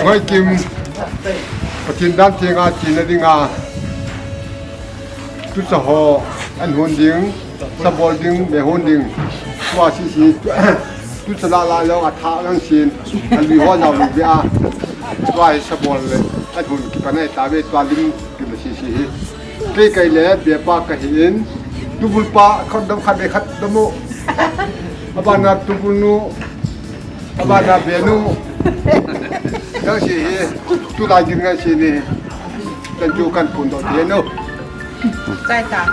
Ngoi kim patin dan tinga china dinga tu sa ho an hon ding sa bol ding me hon ding wa si tu sa la lo atha lang sin an bi ho naw bi a wa sa bol le an hon ki panai ta be twa ling ki ma si ke kai le be pa ka hin tu bul pa khot dam khat be khat damo abana tu bunu abana be nu đó là tu lại những cái gì này tên chú căn phun đầu tiên đâu sai ta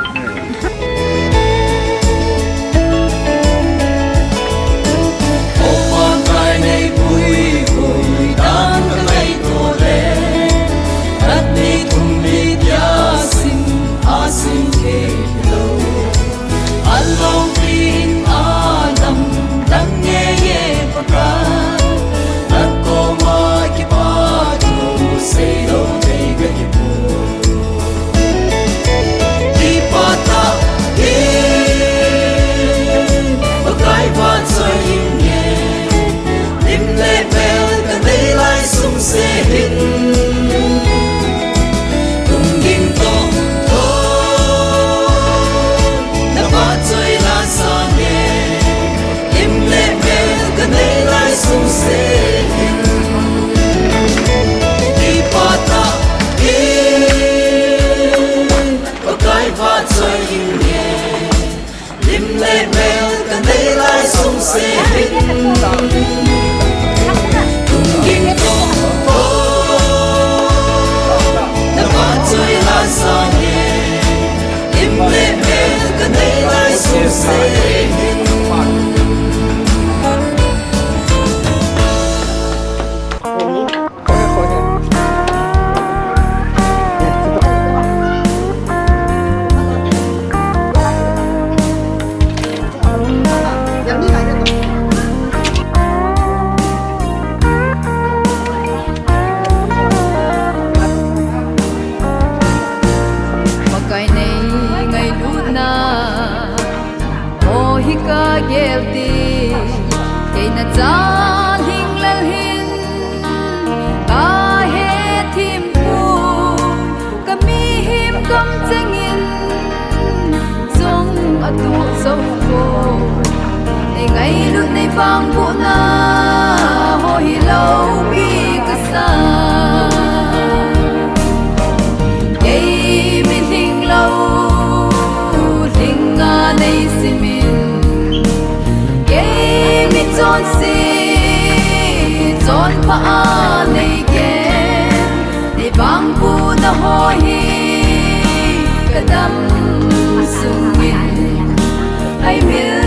ai biết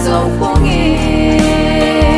dấu phố nghe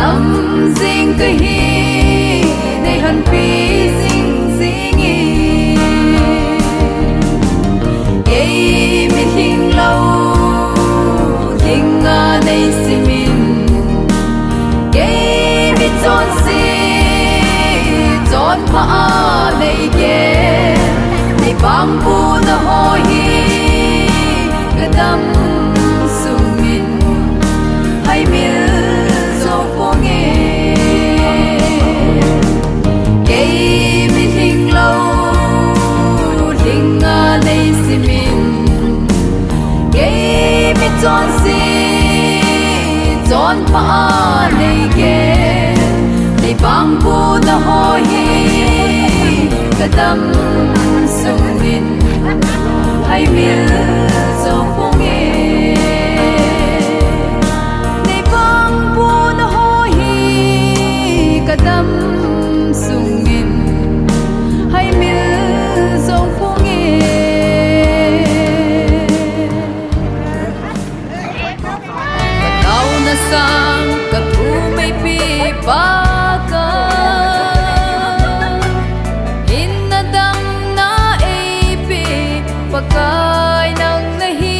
dam sing cái hi này hân phi sing sing y gay mình hình lâu hình này si mình gay mình chọn si chọn pha này ghé này bang bu na ho hi cái dam sung mình hay miêu dấu phố nghe gây mình hình lâu hình này si mình gây mình chọn si chọn pha này ghé này bang bu na ho hi cái dam sung mình hay miêu dấu phố nghe kadam sungin hay mil dòng phố nghe tao na sang ka thu mai pi pa ka in na dam na ei pi pakai nang nahi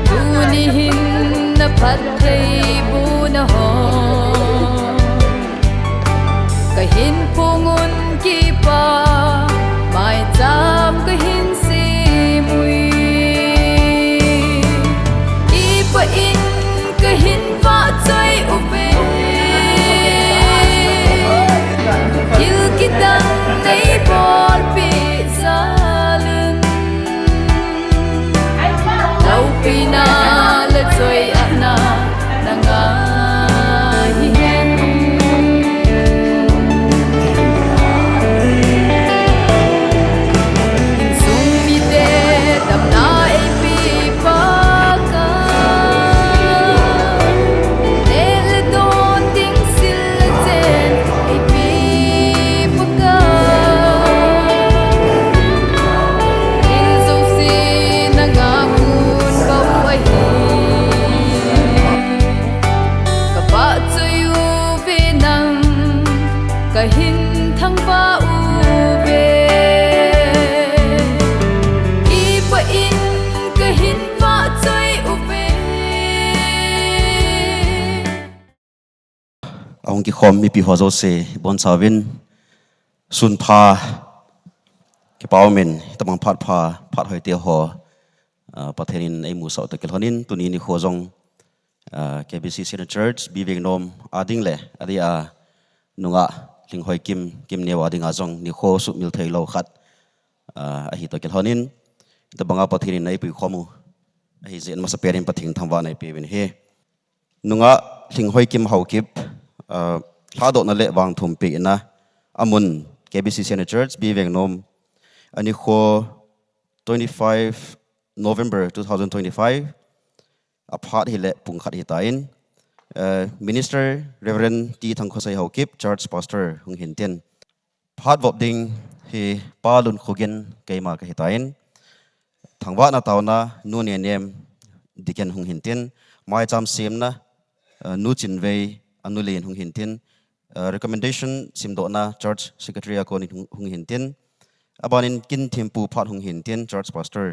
tu ni hin na phat thei na ho kahin pungun ki pa mai cham kahin si mui i pa in kahin va choi upe il ki dang nei bol pi salun lau pi na le choi ana nanga kahin thang pa u ve i pa in kahin pa choi u ve ông ki khom mi pi ho zo se bon sawin sun pha ki paw men tamang phat hoi te ho patherin ei mu so te kel honin tuni ni khozong KBC Center Church biveng nom ading le adia nunga ling hoi kim ne wa dinga zong ni kho su mil thei lo khat a hi to kel honin ta banga pathirin nei pi khomu a hi zen masa perin pathing thamwa nei pe wen he nunga ling hoi kim hau kip tha do na le wang thum pi na amun KBC Center Church biveng nom ani kho 25 November 2025 apart hi le pung khat hi tain Minister Reverend T Thang Khosai Haukip Church Pastor Hung Hin Tien phat vop ding hi palun khogen keima ka hitain thangwa na tauna nu ne nem diken Hung Hin Tien mai cham sim na nu chin vei anu len Hung Hin Tien recommendation simdo na Church Secretary ko ni Hung Hin Tien abanin kin thimpu phat Hung Hin Tien Church Pastor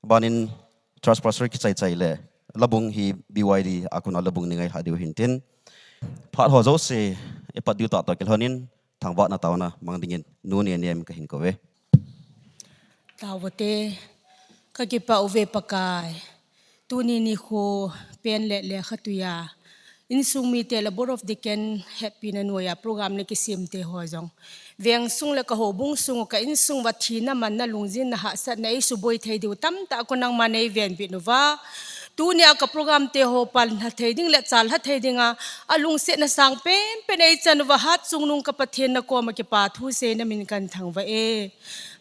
abanin Church Pastor ki chai le labung hi BYD akuna labung ningai hadiu hintin phat ho zo se epat diu ta to kel honin thangwa na tauna mangdingin nu ne nem ka hin ko we tawate ka ki pa uve pakai tuni ni kho pen le khatuya in sung mi te la board of deacon happy na noya program ne ki sim te ho jong veng sung le ka ho bung sung ka in sung wa thina man na lungjin na ha sa nei su boi thei diu tam ta ko nang manei ven bi nova tu nia ka program te ho pal ha thei ding le chal ha thei dinga alung se na sang pen ei chan wa hat chung nung ka pathen na ko ma ke pa thu se na min kan thang wa e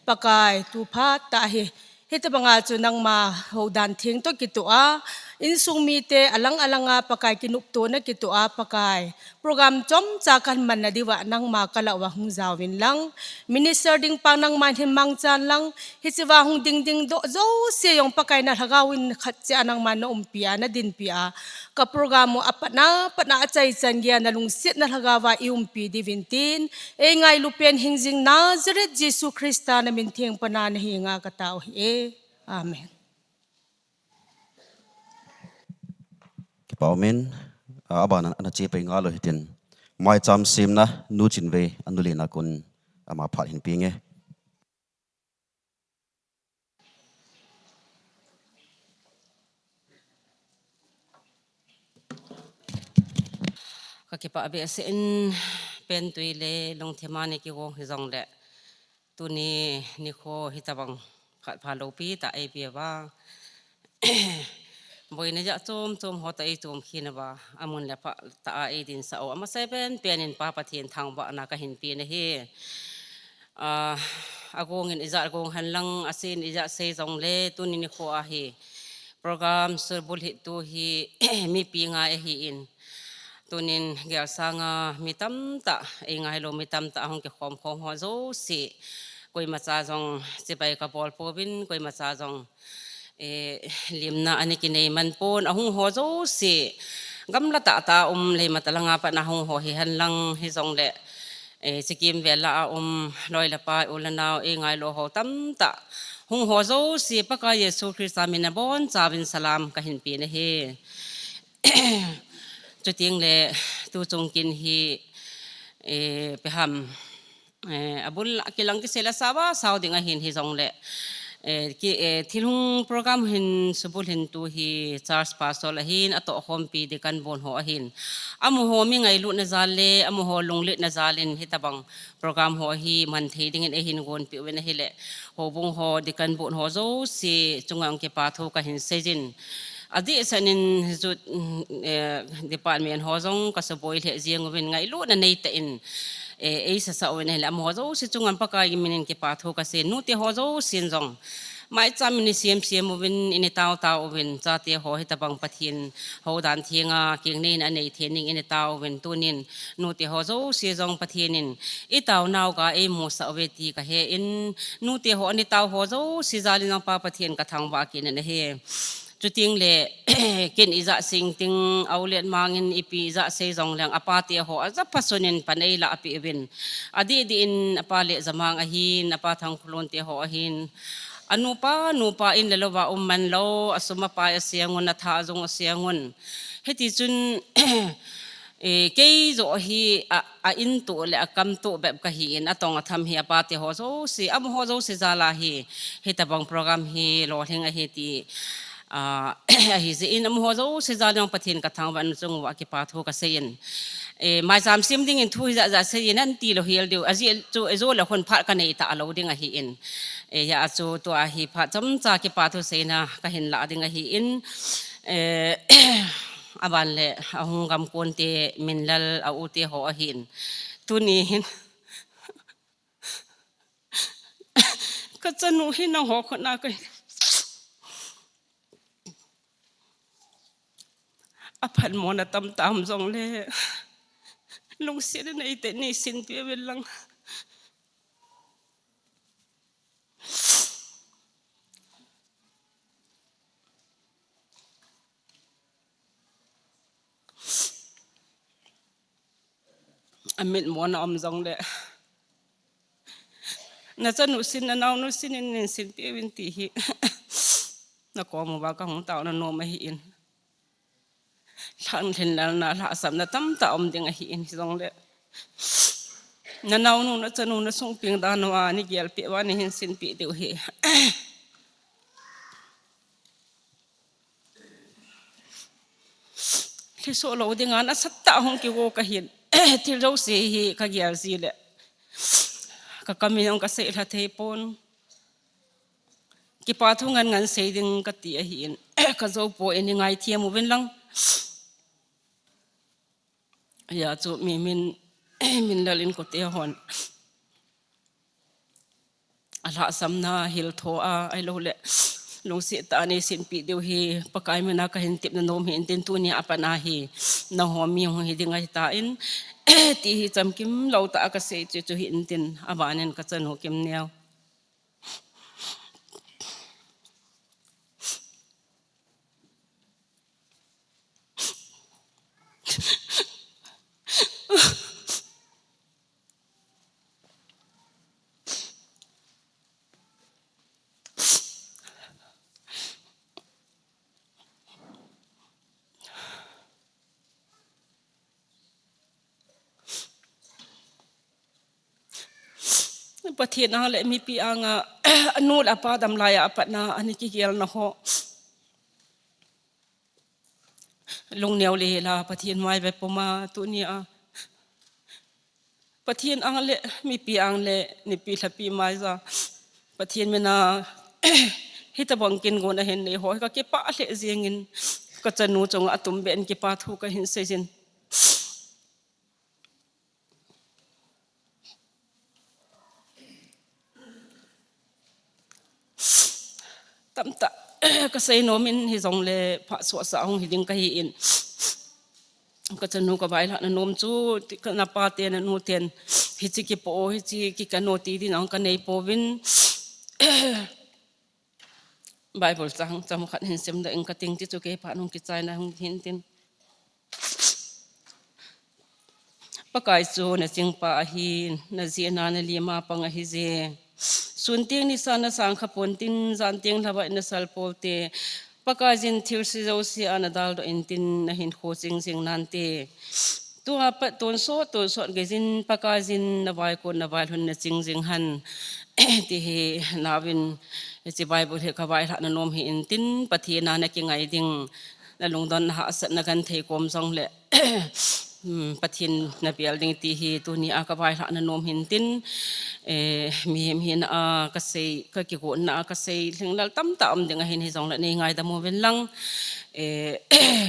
pakai tu pha ta he heta banga chu nang ma ho dan thing to ki to a in sung mi te alang alanga pakai kinup to na kitu a pakai program chom cha kan man na diwa nang ma kala wa hung zawin lang minister ding pang nang man him mang chan lang hisiwa hung ding ding do zo se yong pakai na hagawin khat che anang man na umpia na din pia ka program mo apat na achai chan gya na lung sit na hagawa iumpi divintin e ngai lupen hingjing Nazareth Jesus Christa na mintheng panan hinga katao hi amen. Paumen aban an che pe nga lo hitin mai cham sim na nu chin ve anuli na kun ama phat hin pinge kakipa abi asin pen tuile long themani ki wong hizong le tuni ni kho hitabang khat phalo pi ta ai pi ba boy na ja chom hota ei chom khina ba amun le pa ta ai din sa o ama 7 penin pa pathian thang ba na ka hin pi na hi agong in iza agong hanlang asin iza se jong le tuni ni kho a hi program surbul hi tu hi mi pi nga e hi in tunin gyal sanga mitam ta e nga helo mitam ta hong ke khom khom ho zo si koi macha jong chipai ka bol povin koi macha jong limna ani kinai man pon ahung ho zo si gamla ta le matalanga pa na hong ho hi han lang hi jong le sikim vela loi la pa ulanaw e ngai lo ho tam ta hung ho zo si pa ka yesu christa min bon chabin salam ka hin pi na he chu ting le tu chung kin hi pe ham abul kilang ki sela sawa sauding a hin hi jong le ki thilung program hin subul hin tu hi charge pasol a hin ato khom pi de kan bon ho a hin amu ho mi ngai lu na zale amu ho lunglit na zalin hitabang program ho hi man thei ding in a hin gon pi wen hi le ho bung ho de kan bon ho zo si chungang ke pa tho ka hin sejin adi sanin zut department ho jong ka soboi le jiang wen ngai lu na nei ta in sa sa wen hele am ho zo si chungan pa ka minin ke pa tho ka se nu te ho zo sin jong mai cham ni siam wen in taw wen cha te ho hi tabang pathin ho dan thinga king nin anei thening in taw wen tunin nu te ho zo si jong pathinin i taw naw ka e mo sa we ti ka he in nu te ho ani taw ho zo si zalin pa pathin ka thang ba kin na he chuting le kin iza sing ting aulet mangin ipi iza se jong lang apati ho aza pasonin panai la api evin adi di in apale zamang ahin apa thang khulon te ho ahin anu pa in lelawa man lo asuma pa asiangon na tha jong asiangon heti chun ke zo hi a in to le akam to beb ka hi in atong atham hi apati ho zo si am ho zo si zala hi hetabang program hi lo heng a heti hi ze in am ho zo se zalong pathin ka thang ban chung wa ki pa tho ka sein mai sam sim ding in thu za se in an ti lo hil du azi chu ezo la khon pha ka nei ta alo ding a hi in ya chu to a hi pha cham cha ki pa tho seina ka hin la ding a hi in aban le ahung gam kon te minlal a u te ho a hin tu ni hin ka chanu hin ho khona ka apan mo na tam jong le lung sir nei te ni sin pe vel lang amit mo na jong le na chanu sin na naw no sin in sin pe win ti hi na ko mo ba ka hong taw na no ma hi in thang thin na la sam na tam ta ding a hi in jong le na naw nu na chanu na song ping da no ani gel pe wa ni hin sin pi deu hi ki so lo ding an asatta hong ki wo ka hin til ro se hi ka gel si le ka kaminong ka se la thei pon ki pa thungan ngan se ding ka ti a hi in ka zo po ini ngai thiam wen lang ya chu mi min lalin ko te hon ala samna hil tho a ai lo le ลงเสียตาในสินปีเดียวฮีปากายมันนักเห็นเต็มนมเห็นเต็มตัวนี้อปนาฮีนาหัวมีหัวฮีดิ่งไอตาอินตีจำกิมเราตากระเสยจุเห็นเต็มอบานันก็จะหนูกิมเนียวประเทศนั้นแหละมีปีอ่างนูดอปาดำลายอปนาอันนี้กี่เกี่ยวนะฮะลงแนวเลยล่ะประเทศไม้แบบประมาตัวนี้ประเทศอังเละมีปีอังเละนี่ปีละปีไม้จ้ะประเทศมันฮิตบังกินกูนะเห็นเลยหอยก็เก็บปะเละเสียงกินก็จะนูจงตุ่มเบนเก็บปะทุกก็เห็นเสียงตั้มตะก็ใส่โนมินฮิจงเลยพระสวดสาวฮิดิงก็ฮิอินก็จะนูก็ไปละนมจูก็นับปาเตียนนูเตียนฮิจิกิโปฮิจิกิกันโนตีดิน้องกันในโปวินไบเบิลจังจำขัดเห็นเสียมได้เองก็ติงที่จุกเก็บผ่านองกิจใจนะเห็นตินปะกายจูนะจิงปาฮีนะเจียนานะลีมาปังฮิเจส่วนเตียงนิสานะสังขปนตินจานเตียงทบายนะสัลโปเตปะกายจินทิวซิโจซีอานะดัลโดอินตินนะหินโคจิงจิงนันเตตัวปะตนโซเกจินปะกายจินนะบายคนนะบายหุนนะจิงจิงหันที่เฮนาวินจิบายบุเฮกบายละนะนมหินตินปะเทนานะกิงไงดิงนะลงดอนหาสันะกันเทกอมซองเลปะทินนะเปียลดิงตีฮีตัวนี้อากบายละนะนมหินตินมีเห็นกระเซยก็เกี่ยวกับกระเซยถึงแล้วตั้มดิงเห็นให้จงละในไงแต่โมเวนลัง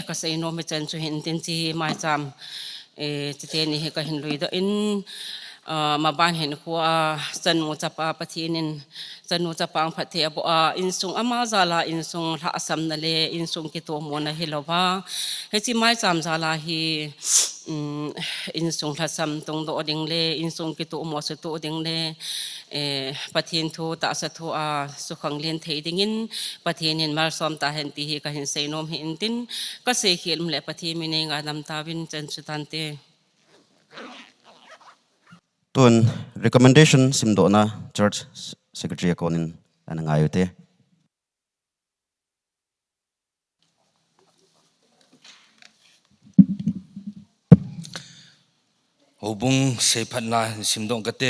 กระเซยนมไม่จันจะเห็นตินจีไม่จำจะเทนี่ก็เห็นลุยดอินมาบ้านเห็นขัวจันมูจับปะทีนินจันมูจับปังพัทเทียบอินซุงอามาซาลาอินซุงละอัสมนั่นเลยอินซุงกิโตมนะเฮลวาเฮจิไม่จำซาลาฮีอินซุงละสัมตรงโดดิงเลอินซุงกิโตมสุโตดิงเลปะทีนทูตาสทูสุขังเลียนเทดิงินปะทีนินมาสอมตาเห็นตีฮีก็เห็นเซนมเห็นตินก็เสกเขียนมเลปะทีมินเองอาดำตาวินจันสุตันเตตุน recommendation สิมโดนะ church secretary คนนึงอันนั้นไงอยู่เต้โอบุงเซพันนาสิมโดงกเต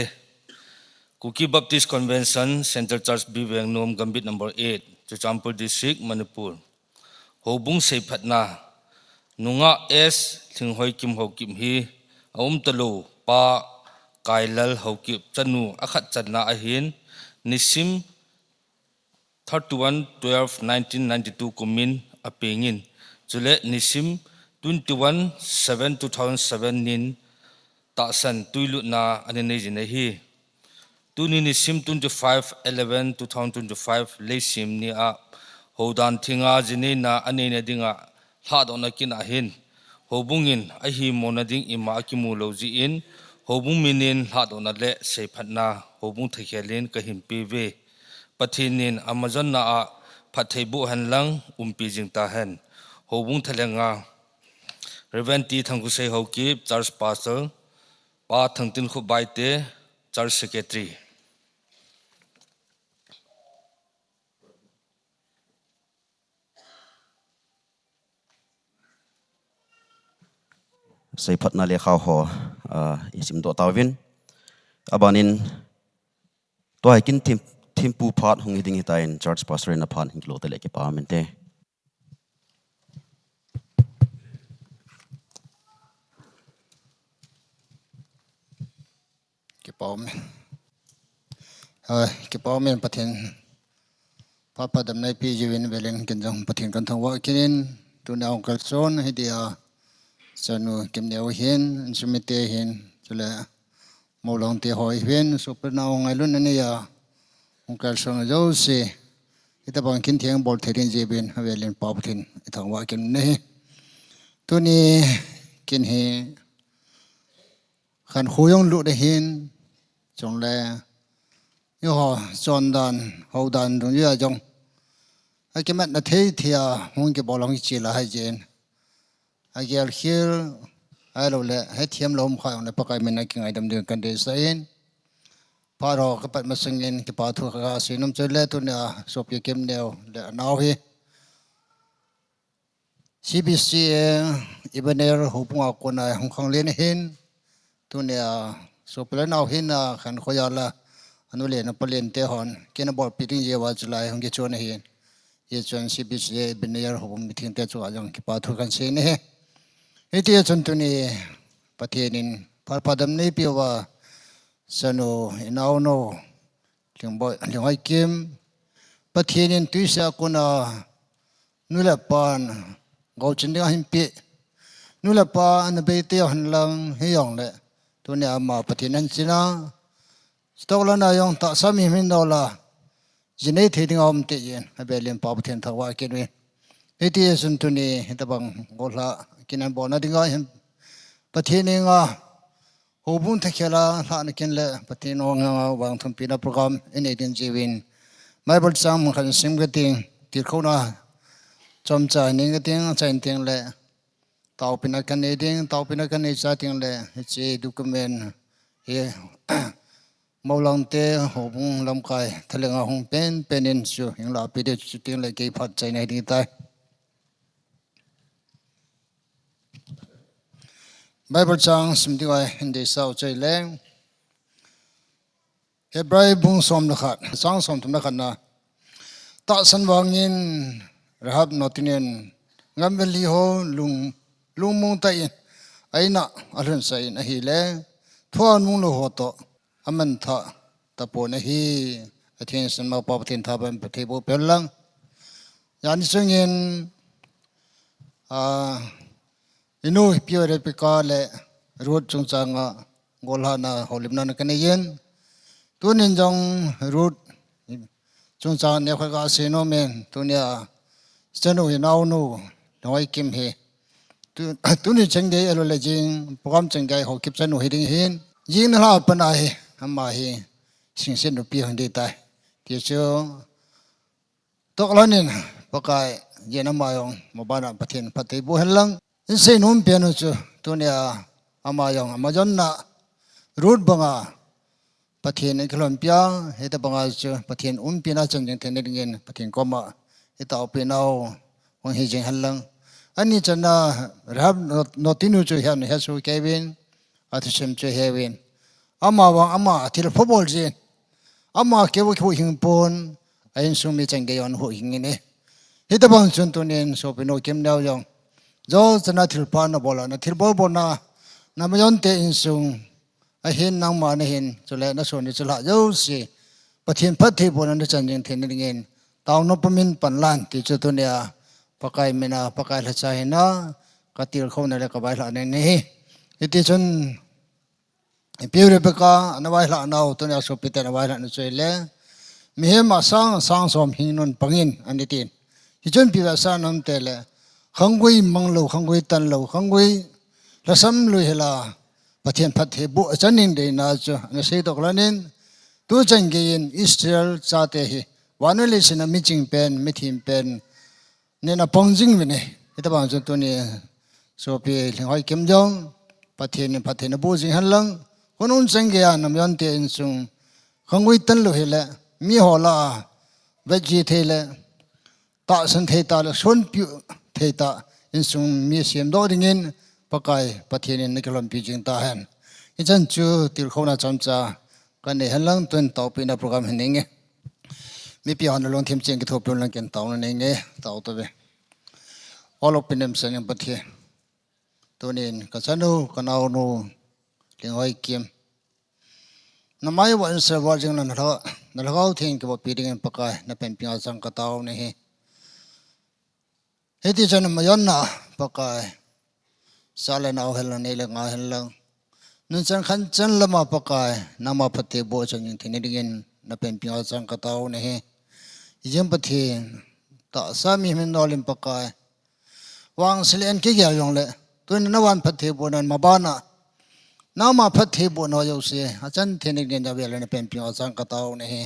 คุกี้บัพติสคอนเวนชั่นเซ็นเตอร์จัร์ชบีเวงนมกัมบิดนัมเบอร์8จุจัมพูดิสทริกมณิปูร์โอบุงเซพันนานุงะเอสถึงหอยกิมหกิมฮีอาตโลปากายลลหกิบจันูอขัดจันนาอหินนิสิม31/12/1992กุมินอเปงินจุเลนิสิม21/7/2007นินตาสันตุยลุนาอันนี้จินฮีตุนินิสิม25/11/2025เลสิมนีอาโฮดันทิงาจินีนาอันนี้ดิงาลาดอนักินอหินโฮบุงินอหิมโนดิงอิมากิมูโลจีอินโฮบุงมินินลาดอนัดเลเซพันนาโฮบุงเทเกลินกหิมปีเวปทินินอเมซอนนาพัทเทบุหันลังปีจิงตาหันโฮบุงทะเลงาเรเวนตีทังกุเซโฮกิบจาร์สปาสเตอร์ปาทังตินขุบายเตจาร์สเซเกตรีใส่พัดนาเลข้าวหออิสิมโดตาวินอาบานินตัวให้กินทีมปูพาดหงหิดิงหิตายนจอร์จพาสเตอร์นพานหิงโลเตเลกิปาเมนเตกิปอมกิปอมปะเทนพระประดำในปีจีวินเวลินกินจังปะเทนกันทั้งว่ากินตุนเอากระโซนให้เดียสนุกิมเดียวเห็นสมิเตเห็นจุเลมอลองเตหอยเห็นสุปนาวไงลุ่นนี่องค์การสงฆ์เจ้าสิ อิตาบังกินเทียงบอลเทรินเจบินเวลินปาบุทินทางว่ากินนี่ตัวนี้กินเฮขันคุยงลุได้เห็นจงแลย่อจอนดันเฮาดันตรงนี้จงไอ้กิมันนาเทียเทียหงกิบอลงจีละให้เจนไอ้เกลคิลไอ้เราเละให้เทียมลมข่าวในปากไอ้มันนักไงดำเนินกันเดสเองพารอกปัดมาสิงเงินกิปาทุกข์สินมเจริญตัวเนี่ยสอบยเกมเดียวเละนาวฮีCBC อีบันเนอร์หุบงาคนไหนหงขังเลี้ยนหินตัวเนี่ยสอบแล้วนาวหินขันขยาละอนุเลียนปเลียนเตหอนกินบอลปิดยิ่งเยาวจุลัยหงกิจวนหินยี่จวน CBC อีบันเนอร์หุบมิทิ้งเตจัวจังกิปาทุกันเสียนี่ไอ้ที่จนตัวนี้ประเทศนี้พอดำนี้เปียวว่าสนุอินเอาโนเลี้ยงบ่อยเลี้ยงไอ้เกมประเทศนี้ตุยสาคนนู่นแหละปานกอจินเดียหิมปีนู่นแหละปานเบย์เตียหันหลังให้ยองเลยตัวนี้มาประเทศนั้นสินะสตอกแล้วนายองตัดสามีมินดอลลาจินเนที่ถึงอมเตียนให้เบลียนปาประเทศทว่ากินวินไอ้ที่สุนตัวนี้เห็นแต่บางกอลากินอันบ่อนั่นถึงก็เห็นประเทศนี้ก็หูบุญที่เขาละหลานกินเลยประเทศน้องบางทุนปีนับโปรแกรมอินเดียนจีวินไม่บริษัทมันขันซิมกติงติดเข้านะจอมใจนิ่งกติงใจติงเลยต่อไปนักกันเองต่อไปนักกันเองใจติงเลยเจดูคอมเมนเฮมอลังเตะหูบุญลำกายทะเลงหงเป็นอินสูยังหลับไปเดือดจุดติงเลยเกี่ยพัดใจในดีตายไบเบิลจังสมดีไว้อินเดียสาวใจแรงเฮบรายบุ้งสมนักขัดสังสมทุนนักขัดนะตัดสันวางยินรับนอติเนียนงามเวลีโฮลุงมุงไตไอ้น่ะอรุณใส่นะฮีเล่ทั่วมุงโลโหโตอามันทะตะโปนะฮีอาทิตย์สันมาปอบทินทาบันปฏิบุเปลังยานิสงินอินูพิวเรปิกาเลรูดจงจังกอลานาฮอลิมนันกันเย็นตัวนินจงรูดจงจังเนี่ยข้ากาเซโนเมนตัวเนี่ยสนุยนาวนูน้อยกิมเฮตัวนี้จังเดียร์เลยจริงโปรแกรมจังไงเขาเก็บสนุยดิ้งเห็นยิงนั่นละปนายทำมาเฮสิ่งเส้นรูปีหันดีตายที่เจ้าตกแล้วนี่ปกายเย็นมายองมาบ้านประเทศปฏิบัติหลังอินเซนุ่มเปียโนจูตัวเนี่ยอามายองมาจนน่ะรูดบังอาประเทศในคลอมเปียเฮตบังอาจูประเทศเปียน่าจังจังเทนเงินประเทศก็มาเฮตเอาเปียนาวันเฮจิงหันหลังอันนี้จะน่ารับโนตินูจูเฮนเฮสูเควินอาทิชิมจูเฮวินอามาวังอามาที่ฟุตบอลจีนอามาเกี่ยวกับหิงปนไอ้สุมีจังเกยอนหัวหิงนี่เฮตบังจุนตัวนี้โซเป็นโอเกมดาวยองจอจะน่าทิลปานะบอลนะทิลบอลบอลนะน้ำย้อนเตอินซุงไอเห็นนางมาเนี่ยเห็นจุเลนะส่วนนี้จุละเยอะสิประเทศพัฒน์บอลนั้นจันยังเทนเงินตาวนพมินปันลันที่จุดตัวเนี่ยปากไก่เมนาปากไก่ละใจนะกติลเขาเนี่ยก็ไปละนี่ที่จนพิวเรเบกาอันไว้ละนาวตัวเนี่ยสุพิตอันไว้ละนั่นช่วยเลยมีเหมาสังสมหินนนปังอินอันนี้ทีที่จนพิวสาน้ำเตลขังกุยมังโลขังกุยตันโลขังกุยละซ้ำลุยละประเทศพัฒน์บุจันนินเดน่าจูนั่นสิตกแล้วนี่ตัวจังเกยินอิสราเอลชาติฮีวันนี้สินะมิจิงเป็นมิทิมเป็นเนี่ยนะปงจิงวินี่ที่ตะบังจุดตัวนี้โซพีหลิงหอยเข็มจงประเทศนี้บุจิงหันหลังคนนู้นจังเกียนน้ำยันเตียนซุงขังกุยตันโลฮีละมีหัวละเวจีเทละตาสันเทตาละส่วนผิวเทตาอินซุงมีเสียมดอดิ่งปากไก่ประเทศนี้นักลมพิจิงตาเห็นอิจันจูติลเขาหน้าจำจ้ากันในหันหลังตัวต่อไปในโปรแกรมเห็นยังไงมีพี่ฮันลงทีมเชียงกิทบลงหลังกันต่อนั่นเองไงต่อตัวเองออลเป็นเอ็มเซนยังประเทศตัวนี้ก็สนุกกันเอาโน่เลี้ยงไว้เกี่ยมน้ำไม้วันเสาร์วันจังนั้นเขาทิ้งกับปีดิ่งปากไก่นั่นเป็นพี่อาสังกตาวนี่เฮ้ที่ฉันมาย้อนน่ะปากไก่สาเลนเอาเฮลังนี่เรื่องเอาเฮลังนั่นฉันขันฉันละมาปากไก่น้ำมาพัฒน์บัวฉันยังที่นี่ดิ่งนั่นเป็นพี่อาสังกตาวนี่ ยิมปะเทนตาสามีมันนอลิมปะกายวางสิเลนกี่อย่างยองเลยตัวนั้นวันพัดเทบุนันมาบ้านะน้ามาพัดเทบุนอยสิอาจารย์เทนิกเดียนจะเวลาเป็นพิอาสังกตาวนี่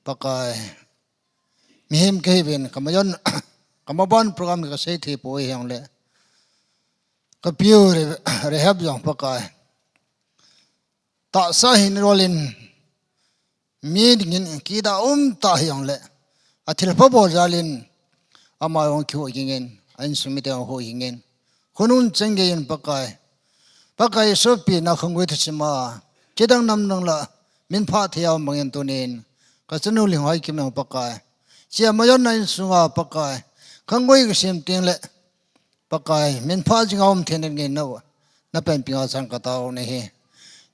ปะกายมีหิมเกวินกำมายนกำมาบ้านโปรแกรมก็ใช้เทปุยอย่างเลยก็พิวเรฮับอย่างปะกายตาสาหินโรลินมีดิ่งกีดาตาอย่างเลยอาทิตย์พบจาลินอามาองคิวยิงเงินอันสมิตองหัวยิงเงินคนนู้นจังเกินปากกายสอบปีนักขงวิทย์สิมาเจดังนำนังละมินพาเที่ยวมังยันตัวนี้ก็จะนู่นลิงหอยกิมยังปากกายเชื่อมาย้อนในสุงาปากกายขงวิก็เสียมเตียงเละปากกายมินพาจิงเอาเทียนเงินนัวนับเป็นปีอาสังกตาวนี่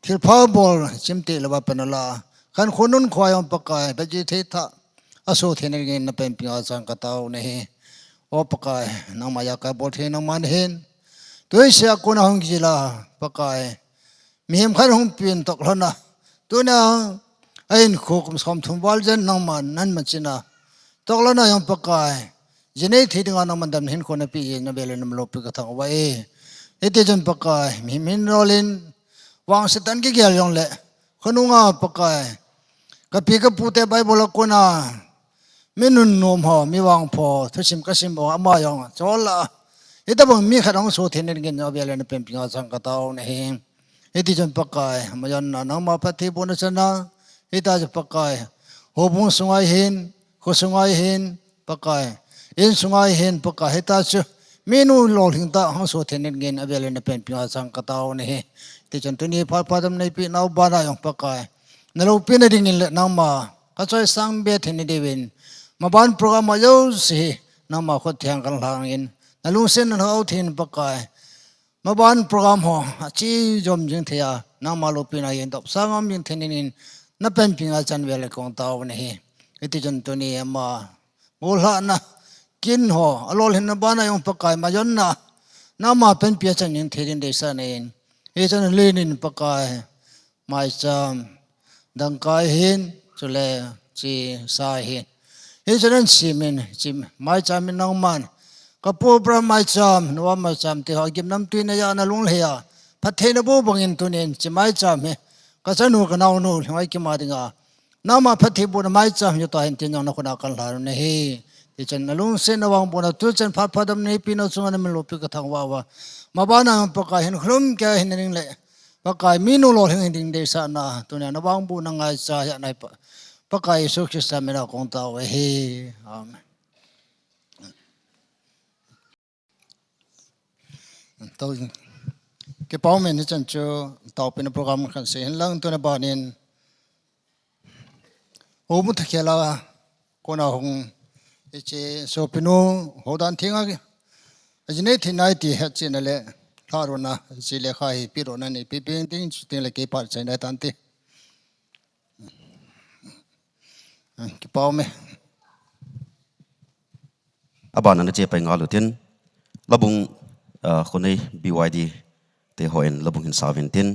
ที่พาบอลจิมตีละว่าเป็นละขันคนนู้นควายองปากกายไปจีเทธาอาโซเทียนเงินนับเป็นปีอาสังกตาวนี่โอปากกายน้องมายากาบอลเทียนน้องมันเห็นตัวเสียคนหงจิลาปากกายมีเหมขันหงเปลี่ยนตกแล้วนะตัวนี้ไอ้คุกสมทุนบอลเจนน้องมันนั่นมันจินะตกแล้วนะยังปากกายเจนี่ที่ดึงน้องมันดำเห็นคนปีเนเบลนมลบก็ทั้งว่าเอติจนปากกายมีมินโรลินวางสตันกี่เกี่ยวยองเละคนนุ่งอ่ะปากกายกับพี่กับผู้เตะใบบอลคนน่ะมินุนนมห่อมีวางพอทุชิมก็ชิมบอกอามายองจอละเอตบังมีขนมสูตรเห็นเงินเอาเวลาในเป็นพิงาสังกตาวนี่เอติจนปากกายมายันน้องมาพัฒน์บุญชนะเอตาจะปากกายหัวบุ้งสงายเห็นหัวสงายเห็นปากกายเอ็นสงายเห็นปากกายเอตาจะเมนูหล่อหิงตาห้องสูตรเห็นเงินเอาเวลาในเป็นพิงาสังกตาวนี่เอติจนตัวนี้พอดำในปีนเอาบานาอย่างปากกายนั่นเราเป็นอะไรเงินเละน้องมาก็ช่วยสร้างเบสเห็นเดวินมาบ้านโปรแกรมมาเยอะสิน้องมาขดเทียงกันหลังอินนั่นลุงเส้นนั่นเอาทิ้งปากกายมาบ้านโปรแกรมหัวชีจอมจิงเทียน้องมาลูปินายินตบสร้างมิงเทนินนับเป็นพิงอาจารย์เวลกองตาวนี่เอติจนตัวนี้มาบุหลานะกินหัวอารมณ์เห็นบ้านยังปากกายมาย้อนนะน้ำมาเป็นเปียจันยิงเทียนเดชนี่เอจันเลนินปากกายไม่จำดังกายเห็นจุเลจีสายเห็นเอจันชิมินจิมไม่จำมินน้องมันก็ปูปราไม่จำนัวไม่จำที่หากิมน้ำตุยนยานาลุงเฮียพัดเทนบูบังอินตุนินจิไม่จำก็จะนูกันเอานูหากิมมาดิงาน้ำมาพัดเทบุนไม่จำอยู่ตัวเห็นที่ยังนักนักกันหลานนี่ที่จันนาลุงเส้นวางบุญตัวจันพัดดำในปีนสุงานมันลบก็ทั้งว่ามาบ้านปากกายเห็นคลุ้มแกเห็นนิ่งเลยปากกายมีนูโลเห็นดิ่งเดชนะตัวนี้นวางบุญง่ายใจในปากกายสุขสิสามีเราคงตาวเฮ้อาเมนตัวเก็บเอาเมนจันจูตาวเป็นโปรแกรมขันเสียงลังตัวในบ้านนี้โอ้มุทเขียลาคนเอาหงเจโซปินูหัวดันทิ้งอ่ะจีเนที่ไหนที่เฮ็ดจีนั่นแหละลาโรนะจีเลขาให้ปีโรนันนี่ปีเป็นทิ้งจุดนี้เลยเก็บปัดใจในตันทีเก็บเอาเมอาบานนั้นเจ็บไปงาลุตินระบุงคนใน BYD เตหอยระบุงหินสาวินติน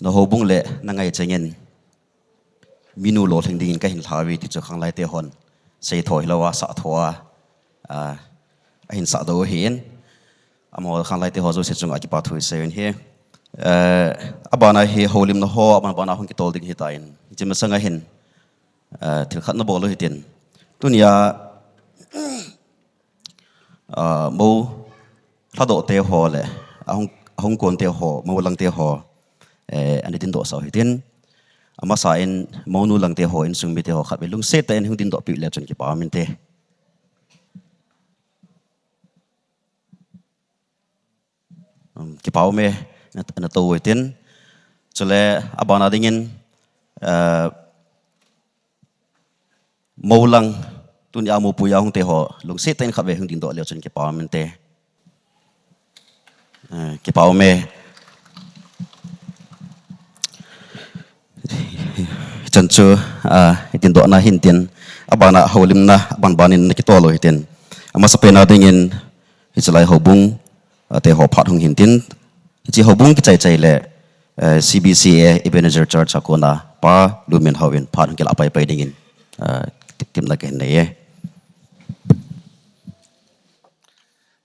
na hobung le na ngai chengen minu lo thing ding ka hin thlawi ti chu khang lai te hon sei thoi lawa sa thoa a hin sa do hin amo khang lai te ho zo se chung a ki pa thui se in he abana he holim na ho abana hong ki tol ding hi tain chi ma sanga hin thil khat na bol hi tin tunia mo thado te ho le ahong kon te ho mo lang te ho ani tin do so hi tin ama sa in mo nu lang te ho in sung mi te ho khat be lung se te in hung tin do pi le chon ki pa min te ki pau me na to wi tin chole abana dingin mo lang tunia mo pu ya hung te ho lung se te in khat be hung tin do le chon ki pa min te ki pau me chan chu itin do na hin tin abana holim na ban banin na ki to lo hitin ama sa pena dingin hichalai hobung te ho phat hung hin tin chi hobung ki chai chai le CBCA Ebenezer Church akona pa lumen hawin phat hung kila pai pai dingin tim la ken nei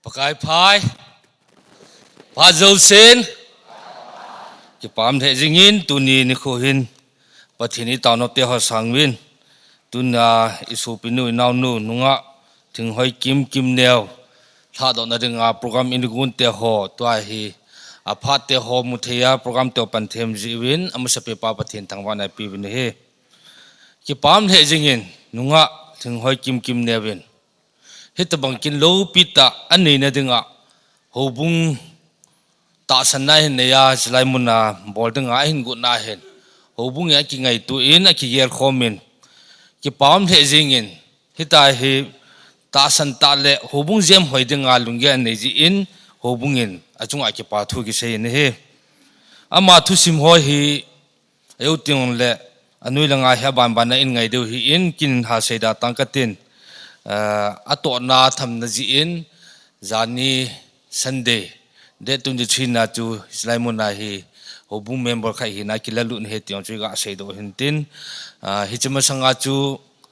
pakai phai pa josen ki pam the jingin tuni ni kho hin pathini tawnop te ho sangwin tuna isu pinu naw nu nunga thing hoi kim neo tha do na ringa program in gun te ho twa hi aphat te ho muthia program to panthem jiwin amsa pe pa pathin thangwana pi win he ki pam the jingin nunga thing hoi kim newin hitabang kin lo pita ani na dinga hobung ta sanna hin ne ya slai muna bolding a hin gu na hen hobung ya ki ngai tu in a ki yer khomin ki pam the jingin hita hi ta san ta le hobung jem hoidinga lungya nei ji in hobungin achunga ki pa thu ki sei ne he ama thu sim ho hi ayu ting le anui langa ha ban na in ngai deu hi in kin ha seida tangkatin ato na tham na ji in zani Sunday de 23 na chu islaimuna hi hobung member khai hi na kilalu ne he tiong chu ga sei do hin tin hichima sanga chu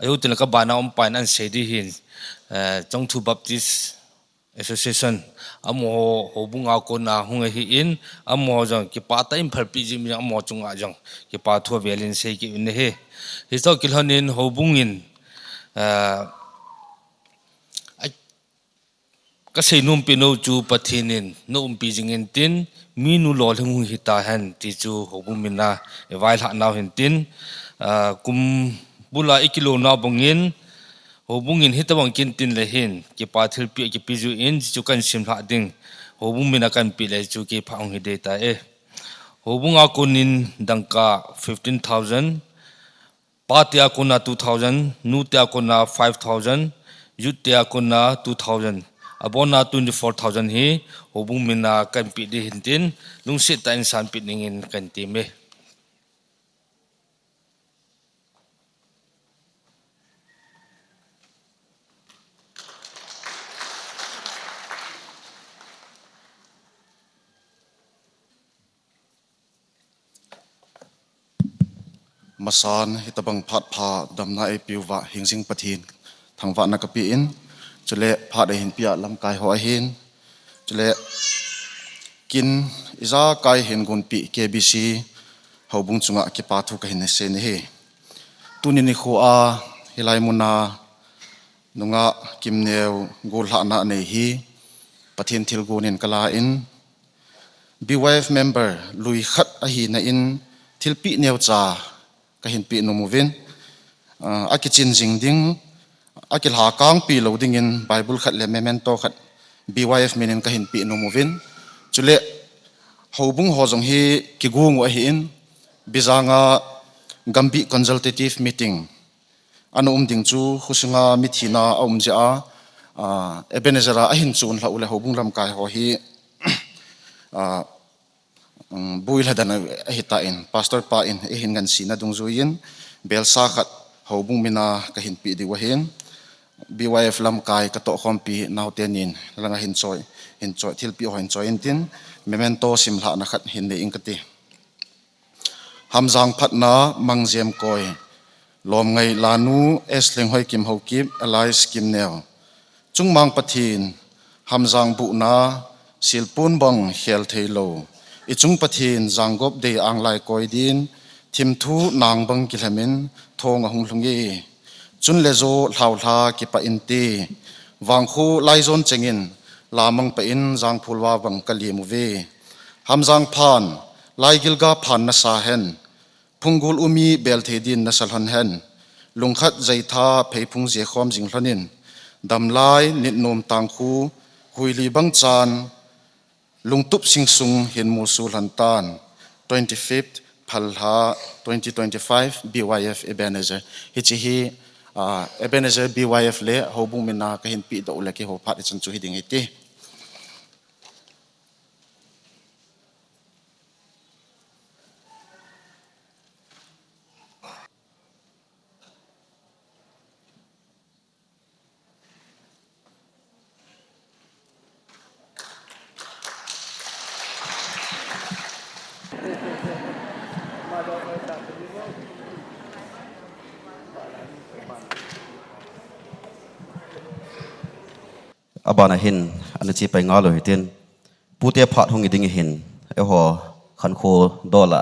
ayu tin ka bana pan an sei di hin Chongthu Baptist Association amo hobung a ko na hung hi in amo jang ki pa ta im phar pi ji mi amo chunga jang ki pa thu velin sei ki ne he hi to kilhonin hobung in ka sei num pi no chu pathinin no pi jingin tin mi nu lo lung hi ta han ti chu hobung mina e vai la naw hin tin kum bula ikilo na bongin hobungin hitabang kin tin le hin ki pathil pi ki piju in chu kan sim la ding hobung mina kan pi le chu ki phaung hi data hobung a kunin dangka 15,000 patia kuna 2,000 nutia kuna 5,000 yutia kuna 2,000 abona 24,000 hi hobung mina kan pi di hintin lungsit ta insan pi ningin kan ti me masan hitabang phat pha damna e piwa hingsing pathin thangwa na kapi in chule phat e hin pia lam kai ho hin chule kin iza kai hin gun pi KBC hobung chunga ki pa thu ka hin se ne he tunini kho a hilai muna nunga kimneu gol ha na nei hi pathin thil gunin kala in BYF member lui khat a hi na in thilpi neu cha ka hin pi no movin a ki chin jing ding a ki la kang pi lo ding in bible khat le memento khat BYF minin ka hin pi no movin chule hobung ho jong hi ki gung wa hi in bizanga gambi consultative meeting anu ding chu khusinga mithina ja Ebenezer a hin chun la ule hobung lam kai ho hi buil hadan hita in pastor pa in hin gan sina dung zuin belsa khat hobung mina ka hin pi di wahin BYF lam kai ka to khom pi nautenin langa hin choi thil pi ho hin choi in tin memento sim la na khat hin ne ingkati hamzang phatna mangjem koi lom ngai lanu esleng hoi kim ho kip alai skim neo chung mang pathin hamzang bu na silpun bang hel theilo ichung pathin zanggop de anglai koi din thim thu nang bang kilamin thong hung hlungi chun lezo hlaula ki pa inti wangkhu laizon chengin lamang pa in jang phulwa bang kali muve hamzang phan laigilga phan na sa hen phungul umi bel thedin na salhan hen lungkhat zaitha pheipung je khom jing hlonin damlai nit nom tangkhu huili bang chan lungtup singsung hin musul hantan 25th phalha 2025 BYF Ebenezer hichi Ebenezer BYF le hobung mina ka hin pi do le ki ho phat chan chu hiding iti abana hin anu chi pai nga lo hitin pute phat hong iding hin e ho khan kho dola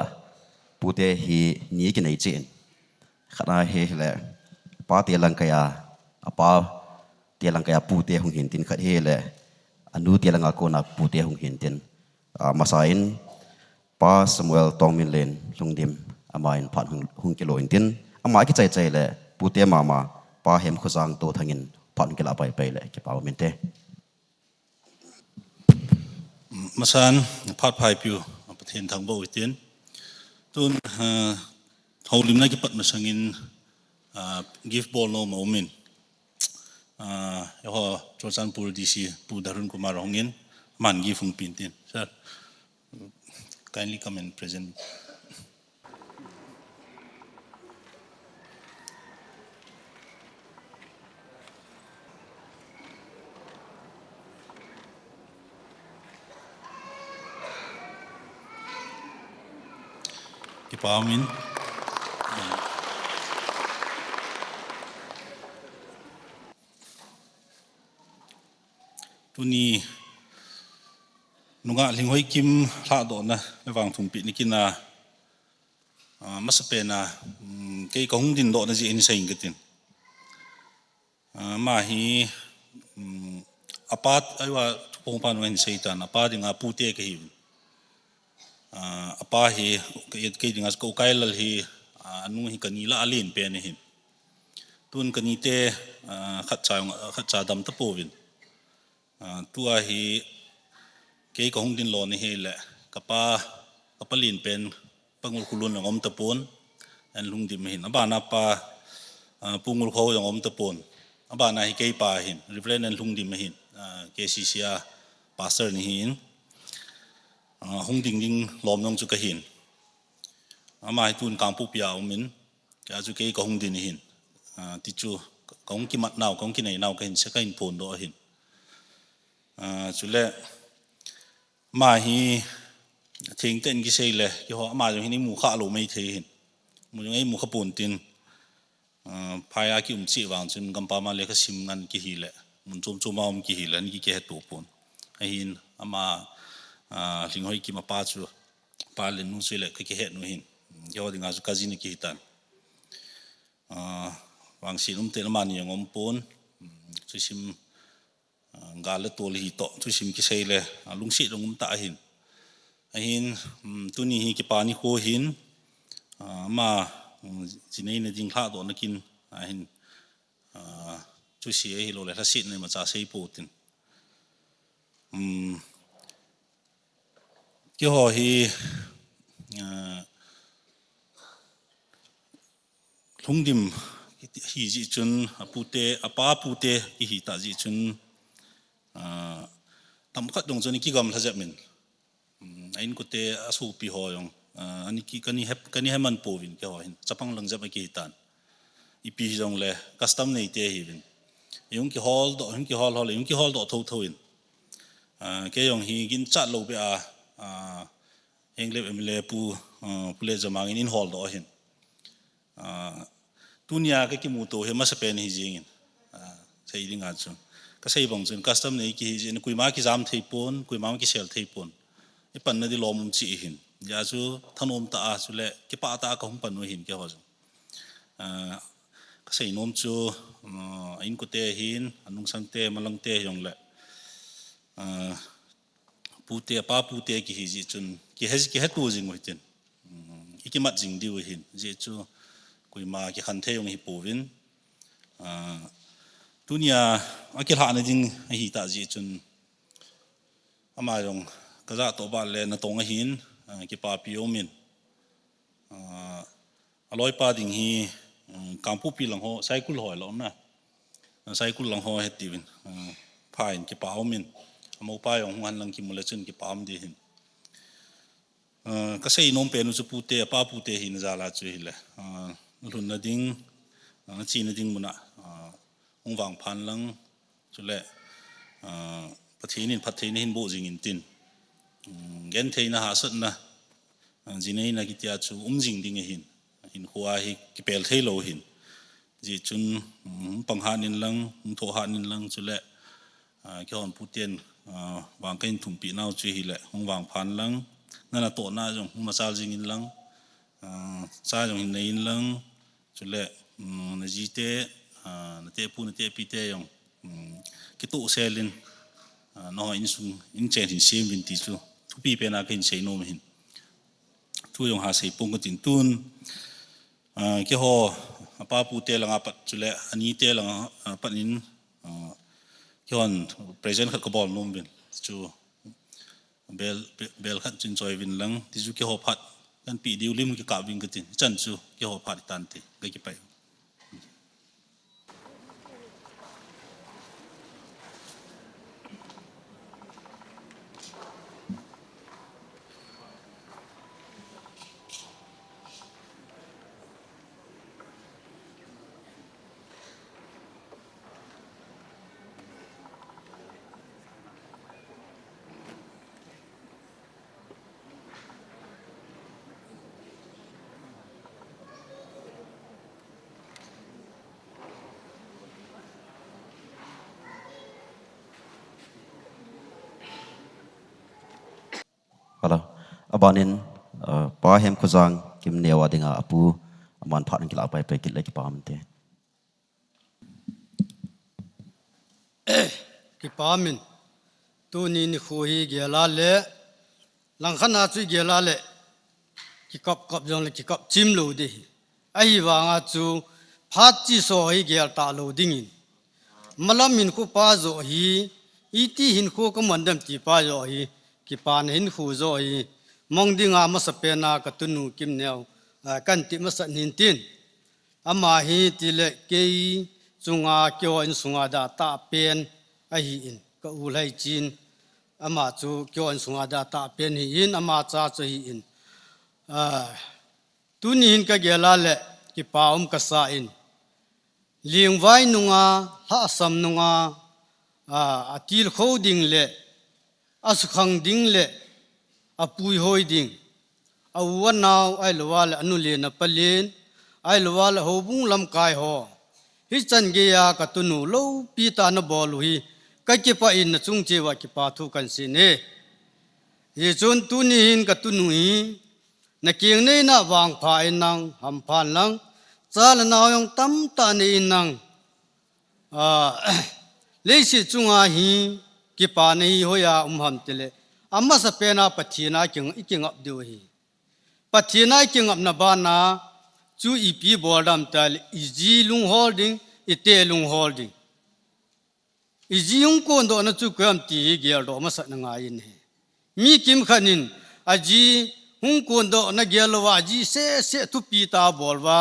pute hi ni ki nei chin khana he le pa te lang kaya apa te lang kaya pute hong hin tin khat he le anu te lang ko na pute hong hin tin masain pa Samuel Tongmin len lungdim amain phat hong kilo in tin ama ki chai chai le pute mama pa hem khuzang to thangin phan kila pai pai le ki paw mente masan phat phai piu pathen thang bo itin tun holim na ki pat masangin give ball no moment ho chosan pur dc pu darun kumar hongin man gi phung pintin sir kindly come and present Paumin tuni nunga linghoi kim hla do na lewang thung pi nikina masapena ke kong din do na ji in saing gatin ma hi apat aiwa thupong pan wen seitan apa dinga pute ke hi apa hi ke dingas ko kailal hi anu hi kanila alin pe ne hin tun kanite khat cha dam ta povin tua hi ke ko hung din lo ne he le kapalin pen pangul khulun ngom ta pon an lung dim hin abana pa pungul kho ngom ta pon abana hi ke pa hin reverend an lung dim hin ke sia pastor ni hin hung ding ding lom nong chu ka hin ama hi tun kang pu pia umin ka chu ke ko hung din hin ti chu kong ki mat naw kong ki nei naw ka hin se ka hin pon do hin chu le ma hi thing ten ki sei le ki ho ama jong hi ni mu kha lo mai the hin mu jong ei mu kha pon tin phaya ki chi wang chun gam pa ma le kha sim ngan ki hi le mun chom chom ma ki hi le ni ki he tu pon hin ama linghoi ki ma pa chu pa le nu se le ki he nu hin yo dinga chu ka jin ki hitan wang sinum te ma ni ngom pon chu sim gale tol hi to chu sim ki sei le lungsi lungum ta hin tuni hi ki pani ho hin ma jinei na jing kha do na kin hin chu si hi lo le hasit ne ma cha sei putin ki ho hi lungdim hi ji chun pute apa pute ki hi ta ji chun tam khat dong choni ki gam thajap min ain ko te asu pi ho yong ani ki kani heman povin ke ho hin chapang langjap ki tan ipi jong le custom nei te hi vin yung ki hol do tho in ke yong hi gin chat lo be เองเล็บเอ็มเลปูผู้เล่นจะมาอินฮอลดอเห็นตุนยาก็กิมูโตเฮมาสเปนฮิจิงินใช่ดิงอาจุนก็ใช่บางส่วนคัสตอมเนี่ยกิฮิจินคุยมากิจามเทียปนคุยมากิเชลเทียปนไอ้ปันนั่นดิลอมุมจีหินยาจูถนนตาอาจุเล่กิปาตาก็หุ่นปันนู่หินแกว่าจุก็ใช่นมจูอินกุเตหินอันนุ่งสังเตมาลังเตยองเล่ปูเตป้าปูเตกิฮิจิจุนกิเฮจิกิเฮตูจิงวิจินอีกิมัดจิงดิวหินจิจูกุยมากิขันเทยงฮิปูวินตุนียอากิลหานะจิงฮิตาจิจุนอามายงกระจาตัวบาลเลนตงหินกิปาปิโอมินอร่อยปาดิงฮีกางผู้ปีหลังหัวไซคุลหอยหลอนนะไซคุลหลังหัวเฮติวินพายกิปาโอมินมอปายองหันหลังกิมุเลจุนกิปามดีหินก็ใช่นมเป็นอุจปูเตะป้าปูเตหินจาลาจุยเลยรุ่นนั้นดิ้งจีนดิ้งมุนะองวางพันหลังจุเล่ประเทศนี้ประเทศนี้หินโบจิงินตินเงินเทนะหาสุดนะจีนนี้นักกิจการจูจิงดิ้งหินหัวหิกิเปลเทโลหินจีจุนปังหานินหลังโทหานินหลังจุเล่แค่คนพูดเตียนวางกันถุงปีน่าจุยหิเลยองวางพันหลังนั่นแหละตัวน่าจงมาซาจิงินหลังซาจงหินในหินหลังจุเล่นจีเตนเตปูนเตปีเตยงกิตุเซลินน้องอินซุงอินเจนหินเซมวินติจูทุปีเป็นอากินเซโนมหินทุยงหาเซปุ่งกันตินตุนแค่ฮอป้าปูเตลังอาปัจจุเลอันนี้เตลังปัจนินแค่ฮอนเปรสเซนต์ขัดกบอลนมวินจูเบลขัดจินจอยวินหลังที่จูแค่ฮอพัดกันปีดิวลิมกิกาวินกันตินจันจูแค่ฮอพัดตันติก็กี่ไปKalau abanin pahem kuzang kim newa dengan apu aman part kita apa apa kita lagi paham te. Kipamin tu ni khuhi gelale langkhan acu gelale kikap kap jong le kikap chim lo de ai wang acu phat chi so hi gel ta lo dingin malam min ku pa zo hi iti hin ku ko mandam ti pa zo hi kipan hin khu zo hi mong dinga ma sapena ka tunu kim neu kan ti ma sa nin tin ama hi ti le ke chunga kyo in sunga da ta pen a hi in ka u lai chin ama chu kyo in sunga da ta pen hi in ama cha chu hi in tu ni hin ka gela le ki paum ka sa in ling vai nunga ha sam nunga atil kho ding le asukhang ding le apui hoi ding awan naw ai lawal anu le na palin ai lawal hobung lam kai ho hi chan ge ya ka tunu lo pi ta na bol hi ka ke pa in na chung che wa ki pa thu kan si ne ye chon tu ni hin ka tunu hi na kieng nei na wang pha in nang ham phan lang chal naw yong tam ta ne in nang le si chunga hi ki pa nei hoya ham tele amma sa pena pathina king up do hi pathina king up na ba na chu ep boardam tal iji lung holding ite lung holding iji yung ko ndo na chu kam ti gel do ma sa na nga yin he mi kim khanin aji hung ko ndo na gel wa ji se tu pi ta bolwa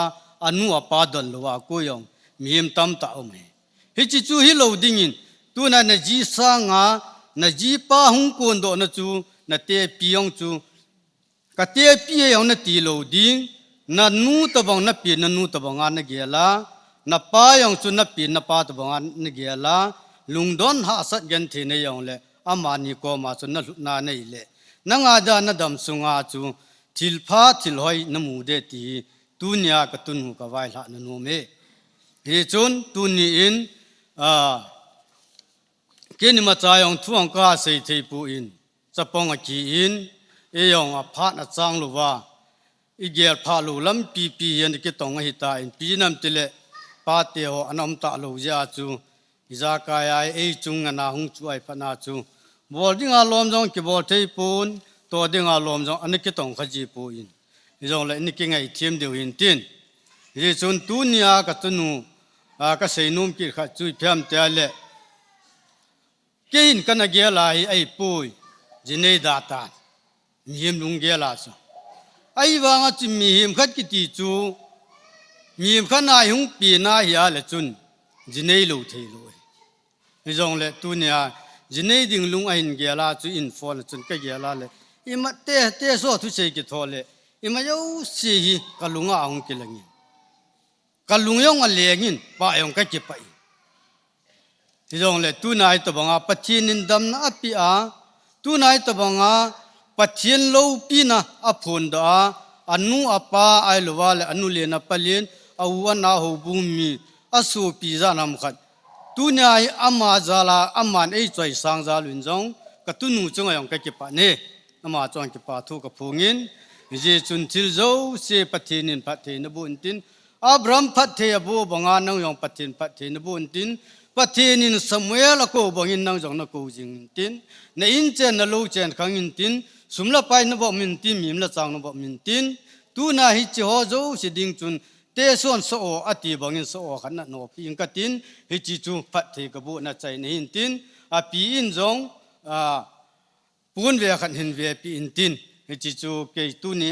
anu apa don wa ko yong miem tam ta om he hi chi chu hi lo ding in tu na ji sa nga na ji pa hung ko ndo na chu na te pi yong chu ka te pi yong na ti lo ding na nu ta bang na pi na nu ta bang na gela na pa yong chu na pi na pa ta bang na gela lungdon ha sat gan the ne yong le amani ko ma chu na lu na nei le นังอาดานาดำสุงอาจูทิลพาทิลหอยนมูเดตีตุนยากตุนหูกวายละนนูเมเฮจุนตุนีอินเกนิมาจายองทุงกาเสยเทปูอินจะปองกีอินเอยองอพานาจังลูว่าอีเกียร์พาลูลัมปีปียันกิตองหิตาอินปีนัมติเลปาเตโออนอมตาลูยาจูอิจากายเอจุงนาหุงจูไอพนาจูบอลดิ้งอาลมจงกิบอลเทปูนตัวดิ้งอาลมจงอันนี้กิตองขจีปูอินอิจงเลยนี่กิงไอเทียมเดียวอินตินอิจงตุนียากตุนูก็เสยนุ่มกิขจุยเพียมเตเลกินกันเกลาไอปุยจินเนดาตามีหิมลุงเกลาสไอวางจิมีหิมขัดกิติจูมีหิมขันนายหุงปีนาหิอาเลจุนจินเนลูเทลุยนี่จงเลตุนียจินเนดิ่งลุงไอเกลาจูอินฟอลจุนก็เกลาเลอิมาเตโซทุเชกิทอเลอิมายูสีหิกลุงอาหุงกิลังกลุงยองอเลงินป้ายองก็เก็บไปที่จงเลยตุนายตบังอาปัจจินินดำนาอภิอาตุนายตบังอาปัจจินโลปีนะอภุนดาอนุอปาไอลวาเลอนุเลนะปะเลนอวันนาหูบุมีอสูปีจานามขัดตุนายอามาจาลาอามันไอใจสังจาลุนจงกตุนูจงยองก็เก็บไปเนอามาจงเก็บปาทุกพงอินเจจุนทิลโจเสปัจจินินปัจเทนบุญตินอับรามปัจเทบูบังอานังยองปัจจินปัจเทนบุญตินปัจเจนินสมัยละโกบังอินนังจงนักโกจิงตินในอินเจนนลูเจนขังอินตินสุมละไปนบมินตินมิมละจังนบมินตินตูน่าฮิจิฮอโจสิดิงจุนเตส่วนโซออติบังอินโซอขันนันโนปีอินกัตินฮิจิจูปัจเจกบุนัใจในอินตินอปีอินจงปูนเวขันหินเวปีอินตินฮิจิจูเกยตูนี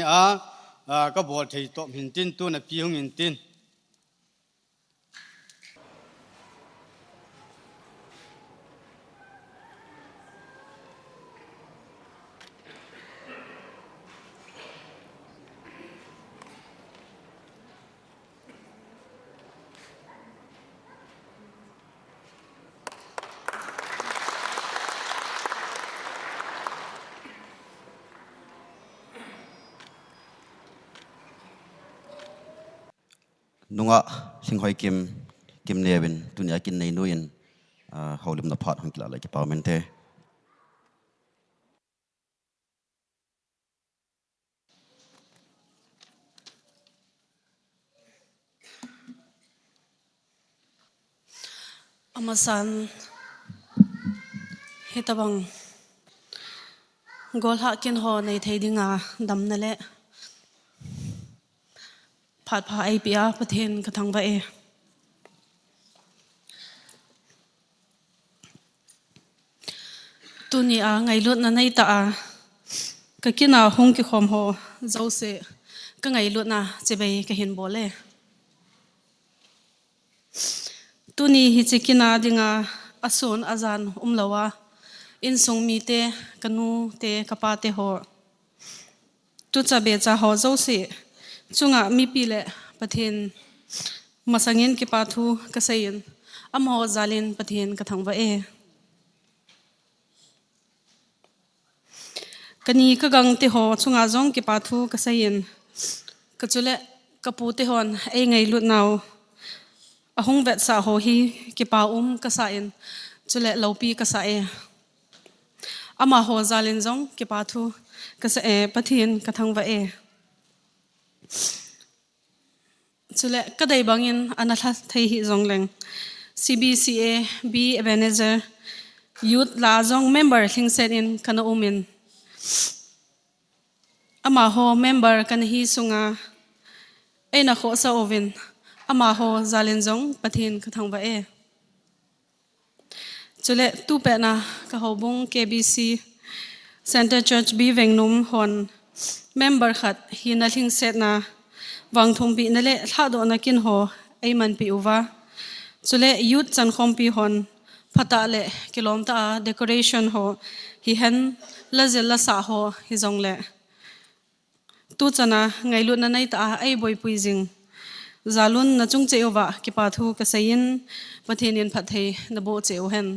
ก็บอกเทยตบอินตินตูน่ะปีหงอินตินนุ่งอ่ะสิงหอยกิมเนวินตุนยากินในนุยินเขาลิมนับพัดหังกิลาเลยกี่ปาเมนเตอามาสันเฮตบังกอลหักกินหอในไทยดิงาดำนั่นแหละผัดพาไอเปียประเทศกระทังไปตุนีไงลุดนั่นไอตาก็กินหงกิขอมหอเจ้าเสก็ไงลุดนะจะไปก็เห็นบ่เลยตุนีฮิจิกินาดิงาอสูนอาจารย์ลาวาอินทรงมีเตกนูเตกปาเตหอตุจะเบจ่าหอเจ้าเสจุงมีปีเละประเทศมาสังเกตกิปาทูกษัยนอมหอจาลินประเทศกระทังว่ากันนี้ก็กังติหอจุงจงกิปาทูกษัยนก็จุเละกปูติหอนไงลุดนาวหงเวทสาหอฮีกิปากษัยนจุเละลาวปีกษัยอมหอจาลินจงกิปาทูกษัยประเทศกระทังว่าจุเละก็ได้บางอินอนาทัศน์ไทยฮิจงเลง CBCA B Ebenezer Youth ลาจง member ทิ้งเซนอินกันอุมินอามาโฮ member กันฮิสุงาไอนักโขสาววินอามาโฮจาลินจงปะทินกระทังว่าจุเละตูเป็ดนะกะฮบุง KBC Center Church B เวงนุมฮอน member ขัดฮินาทิ้งเซตนะวังทงปีนั่นแหละถ้าโดนนักกินหัวไอ้มันปีอุวาสุเล่ยุดจันคอมปีหอนพัตตาเล่กิโลมตา decoration หัวฮิเห็นละเจละสาหัวฮิจงเล่ตู้จันนะไงลุนนั่นไอ้ตาไอ้บอยปุยจิงจาลุนนัจุงเจียววะกิปาทูกษัยนประเทศนินพัดเทนโบเจียวเห็น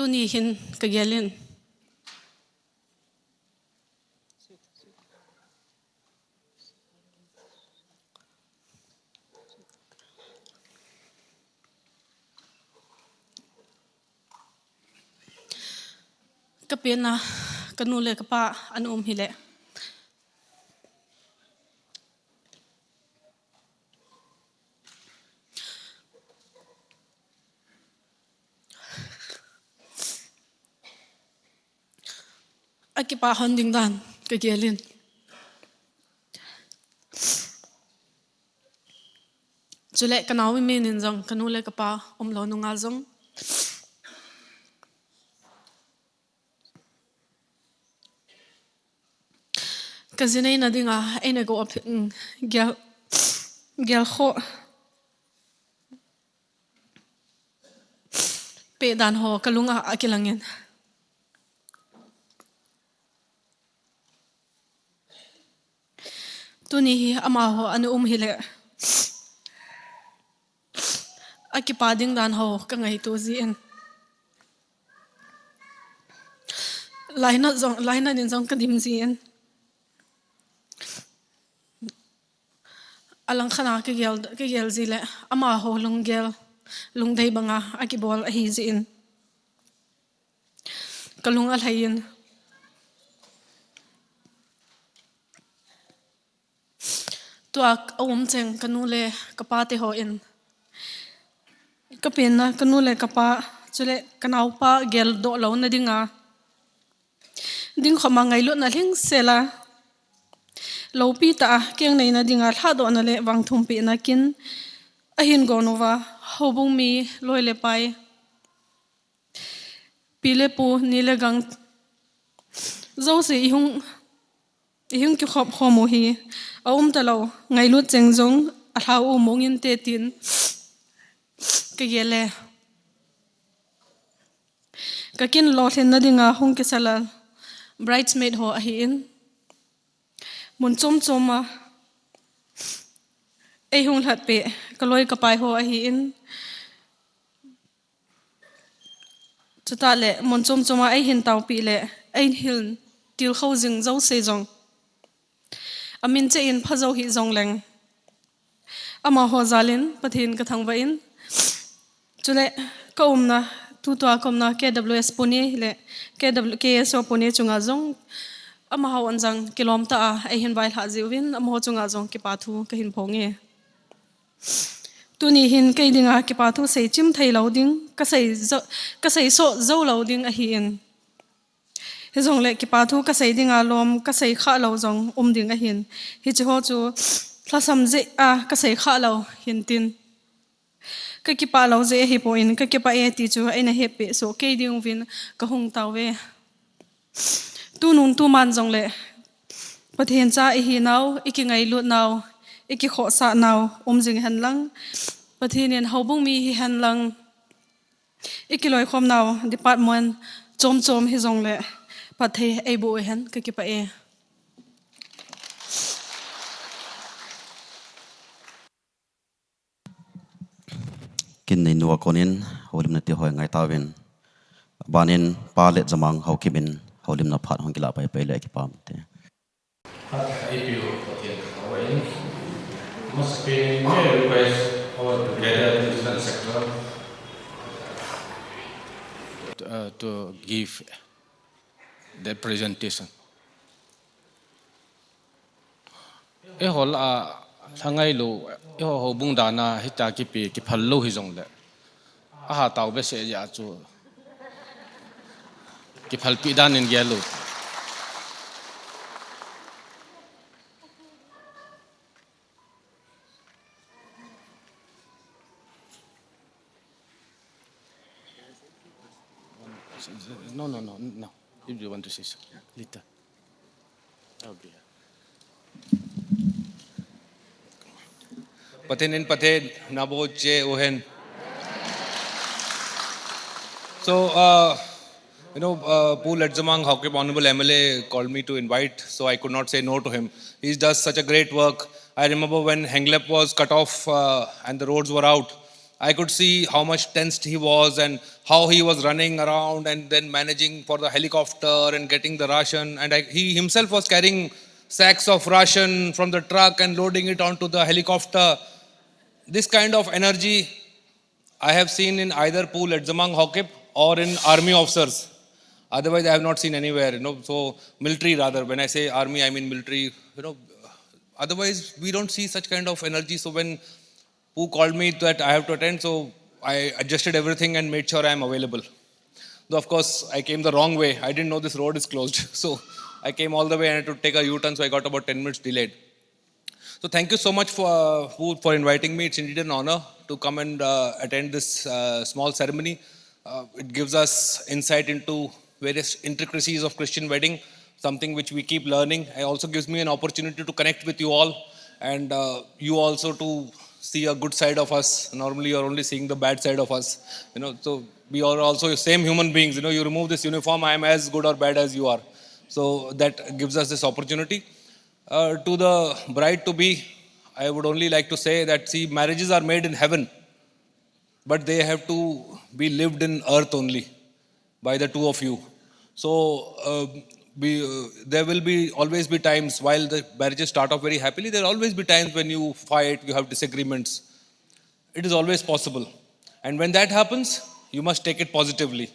tu ni hin ka gelin ka pena kanule ka pa an hile aki pa handing dan ka gelin chule kanawi min in jong kanule ka pa omlo nungal jong kazinay na dinga ay nag up gel kho pe dan ho kalunga akilangin tuni hi ama ho anu hile akipading dan ho ka ngai tu zin laina din jong kadim zin alang khana ke gel zile ama ho lung dei banga akibol hi zin kalung alhayin tuak awum cheng kanule kapate ho in kapena kanule kapa chule kanau pa gel do lo na dinga ding khoma ngai lu na hling sela lo pi ta keng nei na dinga tha do na le wang thum pi na kin ahin gonova hobung mi loile pai pile pu nile gang zo se ihung ki khop khomo hi talo ngai lu cheng jong a thau mongin te tin ke gele ka kin lo then na dinga hung ke sala bridesmaid ho a hi in mun chom a ei hung hlat pe kaloi ka pai ho a hi in chuta le mun chom a ei hin tau pi le ei hil til khau jing zo se jong amin che in phazo hi zong leng ama ho zalin pathin ka thangwa in chule kaumna tu to akomna KWS puni le KWS puni chunga zong ama ha wanjang kilomta a hin bai ha jiwin ama ho chunga zong ki pathu ka hin phonge tuni hin kai dinga ki pathu sei chim thei loading ka sei so zo loading a hi in he zong le ki pathu ka sei dinga lom ka sei kha lo zong ding a hin hi chi ho chu thlasam je a ka sei kha lo hin tin ka ki pa lo je hi po in ka ki pa e ti chu aina he pe so ke ding win ka hung taw we tu nun tu man zong le pathen cha e hi naw iki ngai lut naw iki kho sa naw jing han lang pathen en hobung mi hi han lang iki loi khom naw department chom hi zong le pathe ei bo hen ka ki pa e kin nei nuwa konin holim na ti hoi ngai tawin banin palet zamang hau kimin holim na phat hong kila pai pai le ki pam te must be may request all together in different sector to give the presentation. E hol a thangai lo e ho bung dana hita ki pi ki phallo hi jong le a ha taw be se ya chu ki phal pi dan in gelo no if you want to say so later okay Paten naboche ohen. So Pul Edzamang Hawkip Honorable MLA called me to invite, so I could not say no to him. He does such a great work. I remember when Henglep was cut off and the roads were out, I could see how much tensed he was and how he was running around and then managing for the helicopter and getting the ration. And he himself was carrying sacks of ration from the truck and loading it onto the helicopter. This kind of energy I have seen in either Pu Ledzamang Hokip or in army officers. Otherwise, I have not seen anywhere, so military rather. When I say army, I mean military, Otherwise, we don't see such kind of energy. So when Pu called me that I have to attend, so I adjusted everything and made sure I am available. Though, of course, I came the wrong way. I didn't know this road is closed. So I came all the way and I had to take a U-turn, so I got about 10 minutes delayed. So thank you so much for inviting me. It's indeed an honor to come and attend this small ceremony. It gives us insight into various intricacies of Christian wedding, something which we keep learning. It also gives me an opportunity to connect with you all and you also to see a good side of us. Normally you're only seeing the bad side of us. So we are also the same human beings. You remove this uniform, I am as good or bad as you are. So that gives us this opportunity. To the bride-to-be, I would only like to say that, see, marriages are made in heaven, but they have to be lived in earth only by the two of you. So there will always be times while the marriages start off very happily, there will always be times when you fight, you have disagreements. It is always possible. And when that happens, you must take it positively,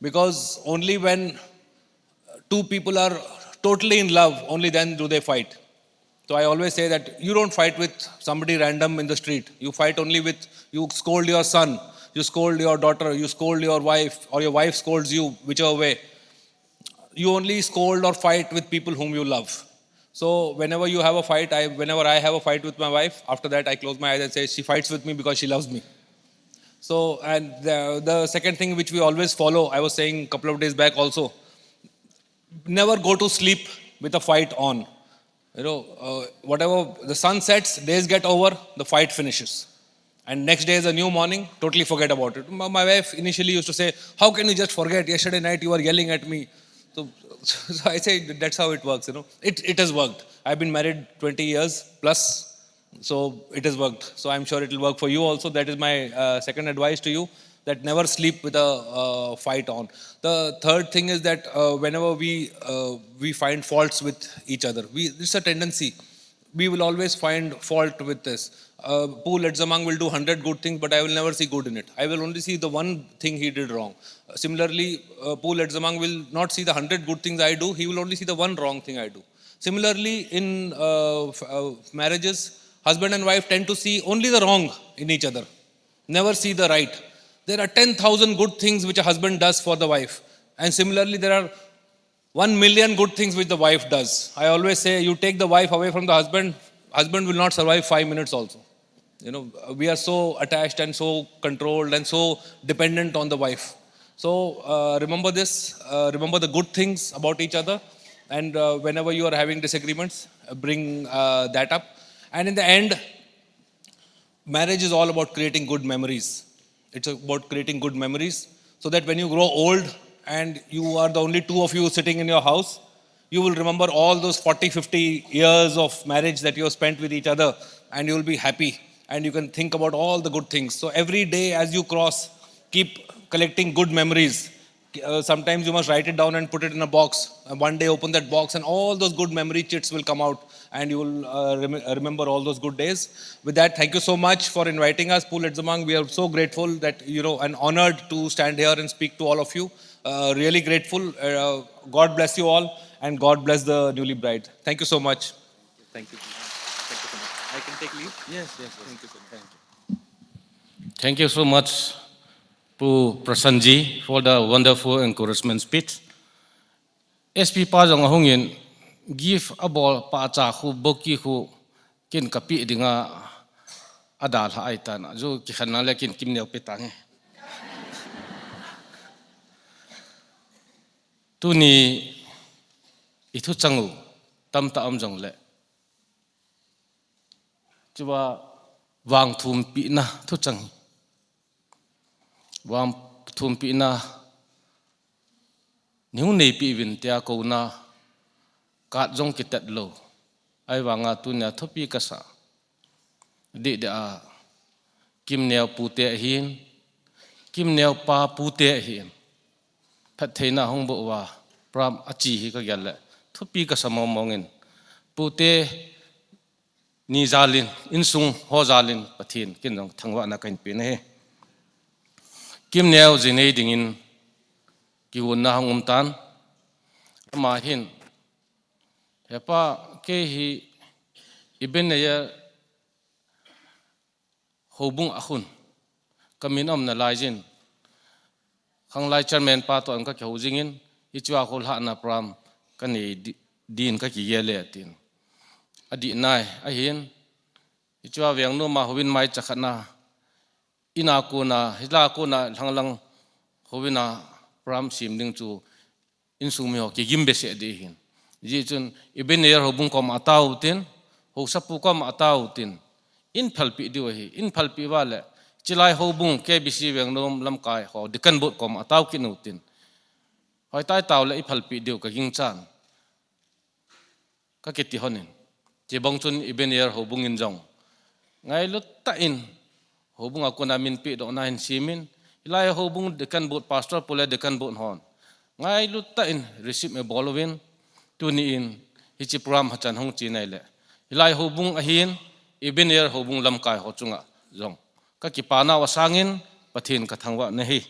because only when two people are totally in love, only then do they fight. So I always say that you don't fight with somebody random in the street. You fight only with, you scold your son, you scold your daughter, you scold your wife, or your wife scolds you, whichever way. You only scold or fight with people whom you love. So whenever you have a fight, whenever I have a fight with my wife, after that I close my eyes and say, she fights with me because she loves me. So, and the second thing which we always follow, I was saying a couple of days back also, never go to sleep with a fight on. Whatever the sun sets, days get over, the fight finishes. And next day is a new morning, totally forget about it. My wife initially used to say, how can you just forget? Yesterday night you were yelling at me. So I say, that's how it works, It has worked. I've been married 20 years plus, so it has worked. So I'm sure it will work for you also. That is my second advice to you, that never sleep with a fight on. The third thing is that whenever we find faults with each other, it's a tendency. We will always find fault with this. Pu Ledzamang will do 100 good things, but I will never see good in it. I will only see the one thing he did wrong. Similarly, Pu Ledzamang will not see the 100 good things I do. He will only see the one wrong thing I do. Similarly, in marriages, husband and wife tend to see only the wrong in each other, never see the right. There are 10,000 good things which a husband does for the wife. And similarly, there are 1 million good things which the wife does. I always say, you take the wife away from the husband will not survive 5 minutes also. We are so attached and so controlled and so dependent on the wife. So remember this, remember the good things about each other. And whenever you are having disagreements, bring that up. And in the end, marriage is all about creating good memories. It's about creating good memories so that when you grow old and you are the only two of you sitting in your house, you will remember all those 40, 50 years of marriage that you have spent with each other, and you will be happy and you can think about all the good things. So every day as you cross, keep collecting good memories. Sometimes you must write it down and put it in a box. And one day open that box and all those good memory chits will come out and you will remember all those good days. With that, thank you so much for inviting us, Pu Ledzamang. We are so grateful that, and honored to stand here and speak to all of you. Really grateful. God bless you all and God bless the newly bride. Thank you so much. Thank you. Thank you so much. I can take leave? Yes. Thank you so much. Thank you. Thank you so much, Pu Prasanji, for the wonderful encouragement speech. SP Pajong Ahongin, give a ball Pacha who Boki who kin kapi dinga Adal Haitana, Zo Kihanalekin Kimnel Petang. Tuni itu changu tam ta am jong le. Chuba wang thum pi na thu chang. Wang thum pi na niu nei pi vin tia ko na kat jong kitat lo. Ai wanga tu nya thopi ka sa. Di da kim neo pute hin kim neo pa pute hin phat theina hong bo wa pram achi hi ka gyal le thupi ka samom mongin pute ni zalin insung ho zalin pathin kin jong thangwa na kain pe ne kim neo jinei dingin ki won na hong tan ma hin hepa ke hi iben ya hobung akhun kamin om na laijin khang lai chairman pa to an ka khau jingin ichwa khol ha na pram kani din ka ki yele tin adi nai a hin ichwa weng no ma howin mai chakhana ina ko na hila ko na langlang howina pram sim ding chu insung mi ho ki gimbe se de hin ji chun iben yer hobung kom atau tin ho sapu kom atau tin in phalpi diwa hi in phalpi wala chilai hobung ke bisi weng nom lam kai ho dikan bot kom ataw kinutin hoi tai taw le i phalpi diu ka ging chan ka keti honin che bong chun iben yer hobung in jong ngai lut ta in hobung akuna min pi do na hin simin ilai hobung dikan bot pastor pole dikan bot hon ngai lut ta in receive me bolowin tuni in hi chi program hachan hong chi nai le ilai hobung a hin iben yer hobung lam kai ho chunga jong ka ki pana wa sangin pathin ka thangwa ne hi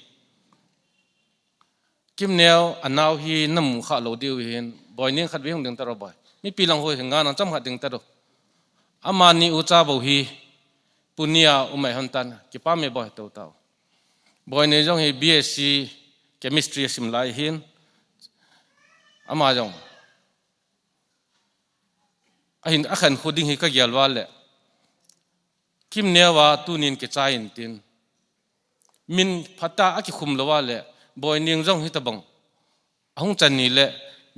kim neo anaw hi nam kha lo diu hin boy ning khat weng ding taro boy mi pilang hoi nga na cham khat ding taro amani u cha bo hi punia umai hantan ki pa me boy to taw boy ne jong hi BSc chemistry sim lai hin ama jong ahin akhan khuding hi ka gyalwa le kim newa tunin ke chain tin min phata aki khum lawa le boy ning jong hi tabang ahung chan ni le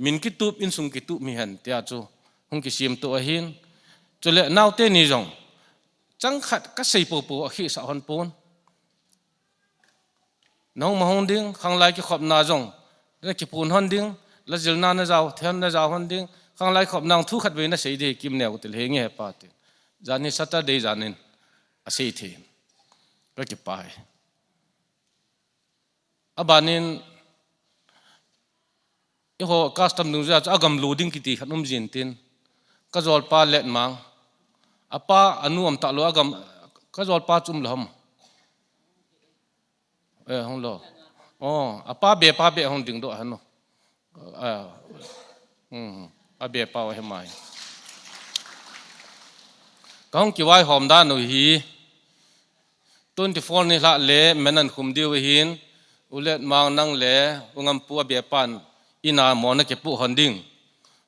min ki tup in sung ki tu mi han tia chu hung ki sim to hin chule naw te ni jong chang khat ka sei po po khi sa hon pon nong ma hong ding khang lai ki khop na jong le ki pun hon ding la jil na na jaw then na jaw hon ding khang lai khop nang thu khat ve na sei de kim ne util he nge pa tin jani Saturday janin asei the ka ki pai abanin i ho custom nu ja agam loading ki ti khanum jin tin ka jol pa let mang apa anu am ta lo agam ka jol pa chum lam hong lo apa be pa be hong ding do hano a be pa he mai kong ki wai hom da no hi 24 ni la le menan khum diu hin ulet mang nang le ungam pu be pan ina mona ke pu honding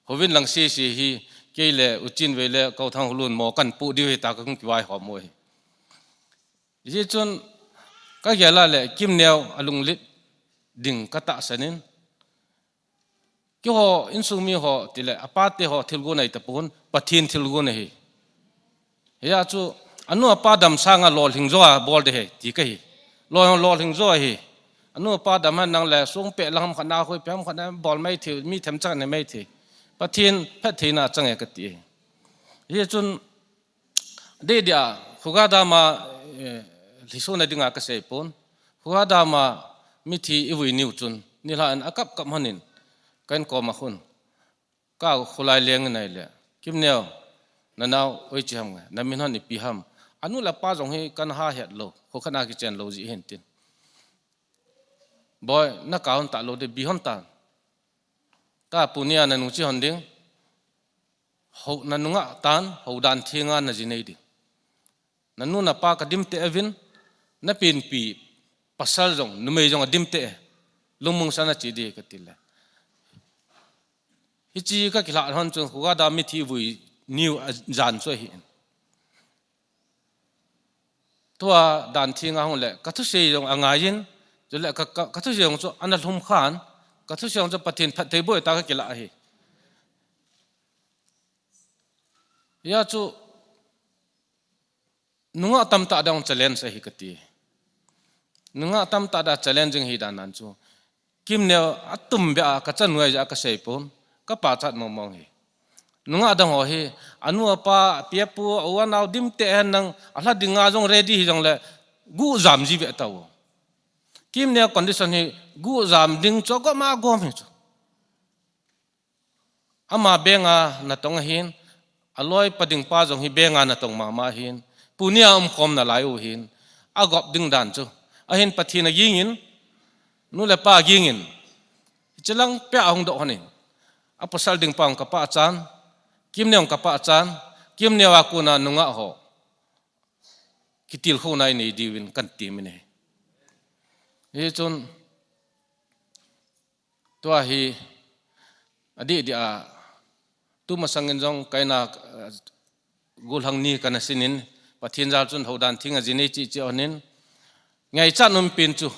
hovin lang si si hi ke le uchin we le kau thang hulun mo kan pu diu ta ka ki wai hom moi ji chun ka gela le kim neo alung lit ding ka ta sanin ki ho insumi ho tile apate ho thilgu nai ta pun pathin thilgu nei ya chu anu apa dam sanga lol hingzo a bol de he ti ka hi lol hingzo hi anu apa dam han nang le sung pe lam khana khoi pem khana bol mai thi mi them chang ne mai thi pathin phat thina change ka ti ye chun de dia khuga da ma liso na dinga ka sei pon khuga da ma mi thi iwi niu chun ni la an akap kam hanin kan ko ma khun ka khulai leng nai le kim neo nanau oi chi ham na min han ni pi ham anu la pa jong he kan ha het lo kho khana ki chen lo ji hen tin boy na kaun ta lo de bi hon ta ka punia na nu chi hon ding ho na nunga tan ho dan thinga na ji nei di nanu na pa ka dim te evin na pin pi pasal jong nu mei jong dim te lungmung sana chi di ka tila hi chi ka ki la hon chung huga da mi thi vui new jan so hi tua dan thinga hong le ka thu sei jong anga yin je le ka thu jong cho an lhum khan ka thu jong cho pathin phat thei boi ta ka ki la hi ya chu nunga tam ta dang challenge hi ka ti nunga tam ta da challenging hi dan nan chu kim ne atum bia ka chan noi ja ka sei pon ka pa chat mong mong hi nunga dang ho hi anu apa piapu awan au dim te nang ala dinga jong ready hi jong le gu zam ji ve taw kim ne condition hi gu zam ding cho ko ma gom hi ama benga na tong hin aloi pading pa jong hi benga na tong ma hin punia khom na lai u hin agop ding dan chu a hin pathina yingin nu le pa yingin chelang pe ahong do hanin a pasal ding pang ka pa chan kim neong ka pa chan kim newa ku na nunga ho kitil kho nai nei diwin kan ti mine he chon to hi adi dia tu masangin jong kaina gulhang ni kana sinin pathin jal chun hodan thinga jini chi chi onin ngai cha num pin chu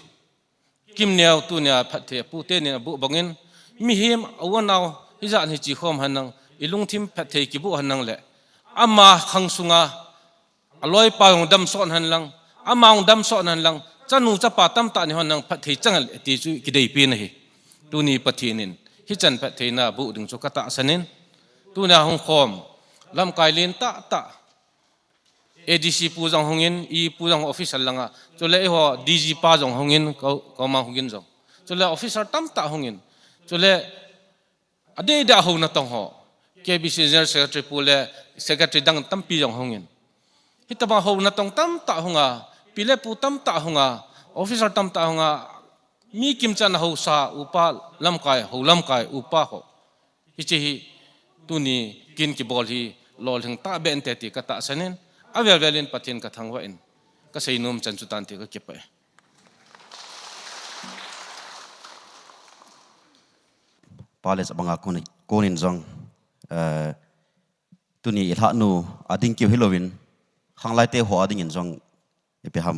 kim neo tu nya phathe pu te ne bu bangin mi him awanaw hiza ni chi khom hanang ilung thim phathe ki bu hanang le ama khangsunga aloi paung dam son han lang amaung dam son han lang chanu cha pa tam ta ni hanang phathe changal ti chu ki dei pin hi tu ni pathinin hi chan phathe na bu ding chu kata sanin tu na hong khom lam kai lin ta ta ADC pujang hongin I pujang official langa chole ho DG pa jong hongin ko ma hongin jong chole officer tam ta hongin chole ade da ho na tong ho KBC general secretary pule secretary dang tam pi jong hongin hitama ho na tong tam ta honga pile pu tam ta honga officer tam ta honga mi kim chan ho sa upa lam kai upa ho hichi hi tuni kin ki bol hi lol hing ta ben te ti kata sanin avel velin pathin ka thangwa in ka seinum chanchutan ti ka kepa pales abanga konin jong tuni ilha nu ading ki hilowin khanglai te ho ading in jong epe ham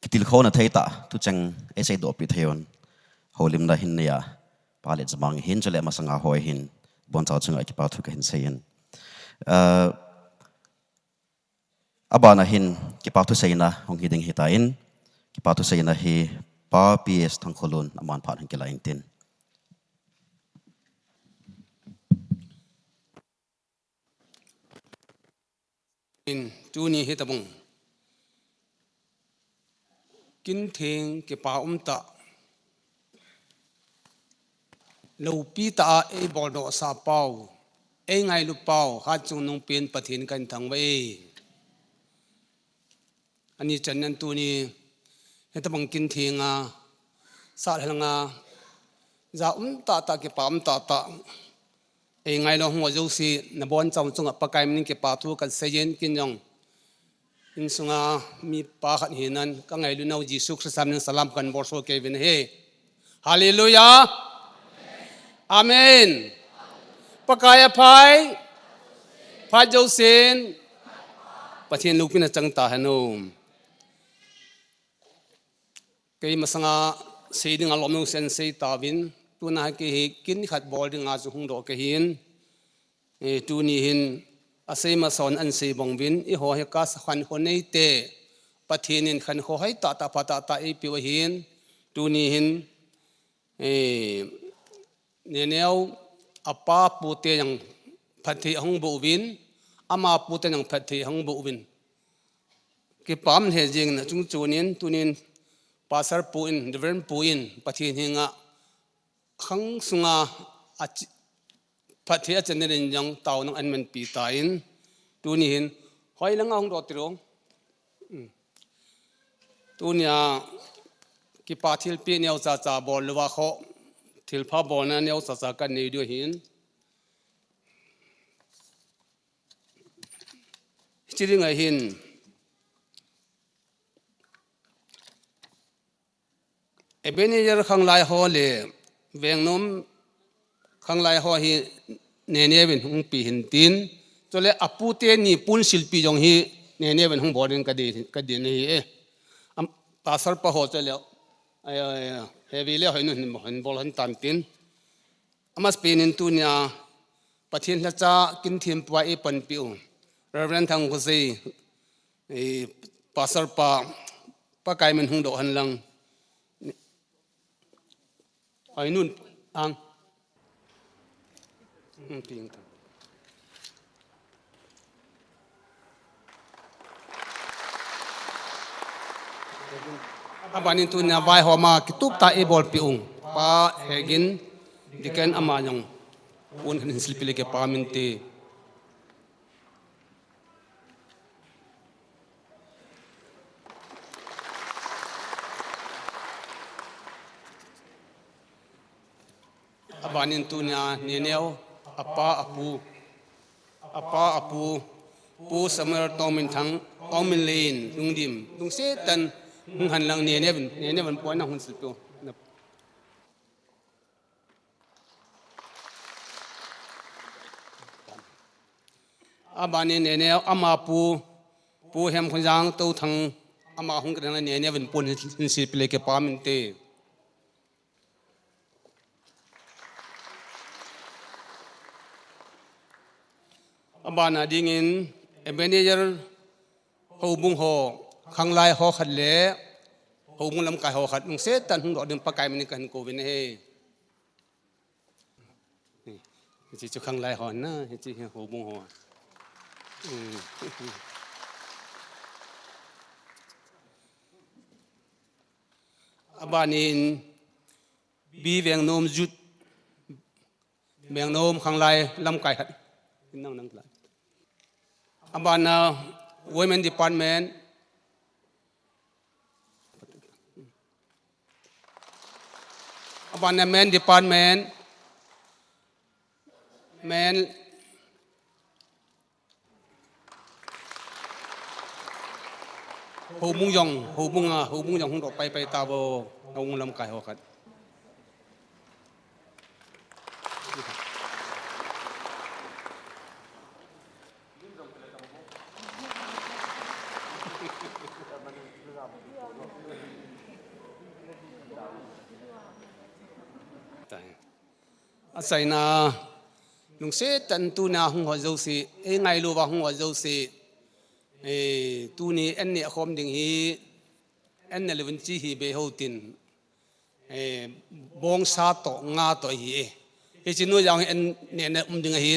kitil khona theita tu chang esai do pi theon holim da hin ya palet zamang hin chale masanga hoi hin bon chau chunga ki pa thu ka hin sein abana hin ki pa thu seina hong hiding hitain ki pa thu seina hi pa ps thangkholun aman phan hin kila intin in tuni hitabung kin theng ki pa ta lo pi ta e bol do sa pau e ngai lu pau ha chung nong pin pathin kan thang wei ani chanan tu ni hetabang kin thinga sa helanga za ta ki pam ta e ngai lo ho jo si na bon chang chung pa kai min ki pa thu kan seyen kin jong in sunga mi pa khat hinan ka ngai lu nau jisu christam salam kan bor so ke vin he hallelujah amen pakaya phai pha jo sen pathin lupina chang ta hanum kei masanga seiding alom sen sei tawin tuna ke kin khat bol ding a chu hung do ke hin e tu ni hin asei ma son an sei bong win I ho he ka khan ho nei te pathinin khan ho hai ta phata ta e pi wa hin tu ni hin e ne neu apa pu te yang phathi hong bo win ama pu te yang phathi hong bo win ke pam he jing na chung chunin tunin pasar pu in devern pu in pathin hinga khang sunga pathia chenerin jang taw nang anmen pi ta in tuni hin hoi lang ong do tirong tunia ki pathil pi neu cha bol lwa kho thil pha bol na neu cha kan nei do hin chiring a hin Ebenezer khang lai ho le vengnom khang lai ho hi ne ben hung pi hin tin chole apu te ni pun silpi jong hi ne ben hung boarding ka di ni e am pasar pa ho chale ay heavy le hoin hin bol han tan tin amas pin in tu nya pathin la cha kin thim pa e pan pi u reverend thang ko sei e pasar pa kai men hung do han lang ai nun ang ping ta abanin tu na vai homa ki tup ta e bol piung pa hegin diken amanyong un kan silpile ke paminte abanin tu na neneo apa apu pu samar tomin thang tomin lein lungdim lungse tan han lang ne ban point na hun silpo abani ne ama pu hem khunjang to thang ama hung kan ne ban pon silple ke pamin te abana dingin manager ho bung ho khang lai ho khat le ho bung lam kai ho khat nung se tan hung do dim pakai min kan ko vin he chi chu khang lai ho na chi ho bung ho abanin bi veng nom jut veng nom khang lai lam kai khat nang nang la abana women department abana men department men ho bung yong hung do pai ta bo hung lam kai ho khat asai na lung se tan tu na hung ho zo si e ngai lu wa hung ho zo si e tu ni en ni khom ding hi en ne levin chi hi be ho tin e bong sa to nga to hi e chi nu yang en ne ding hi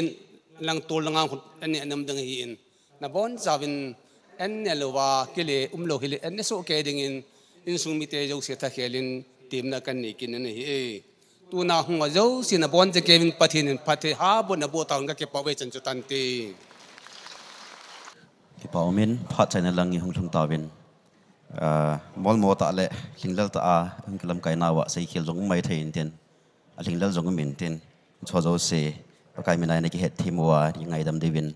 lang tol lang en ne nam ding hi na bon zawin en ne lo wa ke le lo hi le en ne so ke ding in sung mi te zo se tha khelin tim na kan ni kin ne hi e tu na hung zo sin na bon je kevin pathin pathe ha bon na bo taun ka ke pawe chan chu tan ti ki paumin phat chai na lang i hung thum tawin mol mo ta le hinglal ta a hung kalam kai na wa sei khil jong mai thein ten a hinglal jong min ten cho zo se pakai minai na ki het thimwa ngai dam devin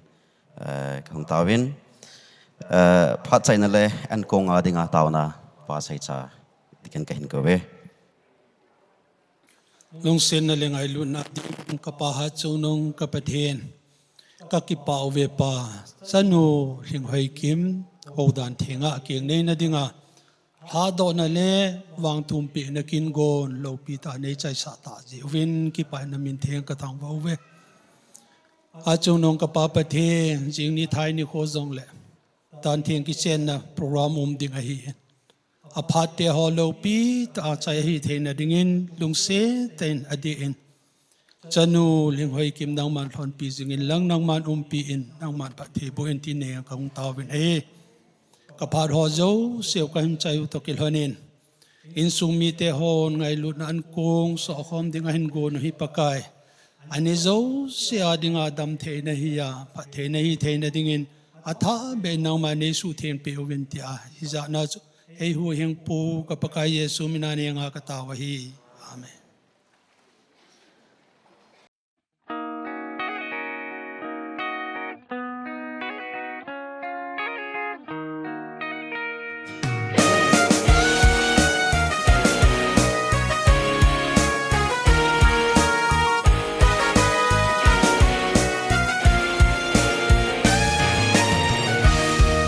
hung tawin phat chai na le an konga dinga tawna pa sai cha diken ka hin ko we lung sen na lengai lu na ding kapaha chunong kapathen kakipau ve pa sanu hing hoi kim hodan thenga keng nei na dinga ha do na le wang tum pi na kin gon lo pi ta nei chai sa ta ji win ki pa na min theng ka thang bo ve a chunong kapa pathen jing ni thai ni kho jong le tan theng ki chen na program ding a hi aphat te holo pi ta chai hi theina dingin lungse ten adin chanu ling hoi kim nang man thon pi jingin lang nang man pi in nang man pa the bo en ti ne ka hung tawin e ka phat ho zo seo ka him chai to kil honin in sung mi te hon ngai lut na an kong so khom ding a hin go no hi pakai ani zo sia dinga dam the na hi ya pa the na hi the na dingin atha be nang ma ne su then pe ovin ti a hi za na ei hu hing pu ka pakai yesu minani nga ka tawa hi amen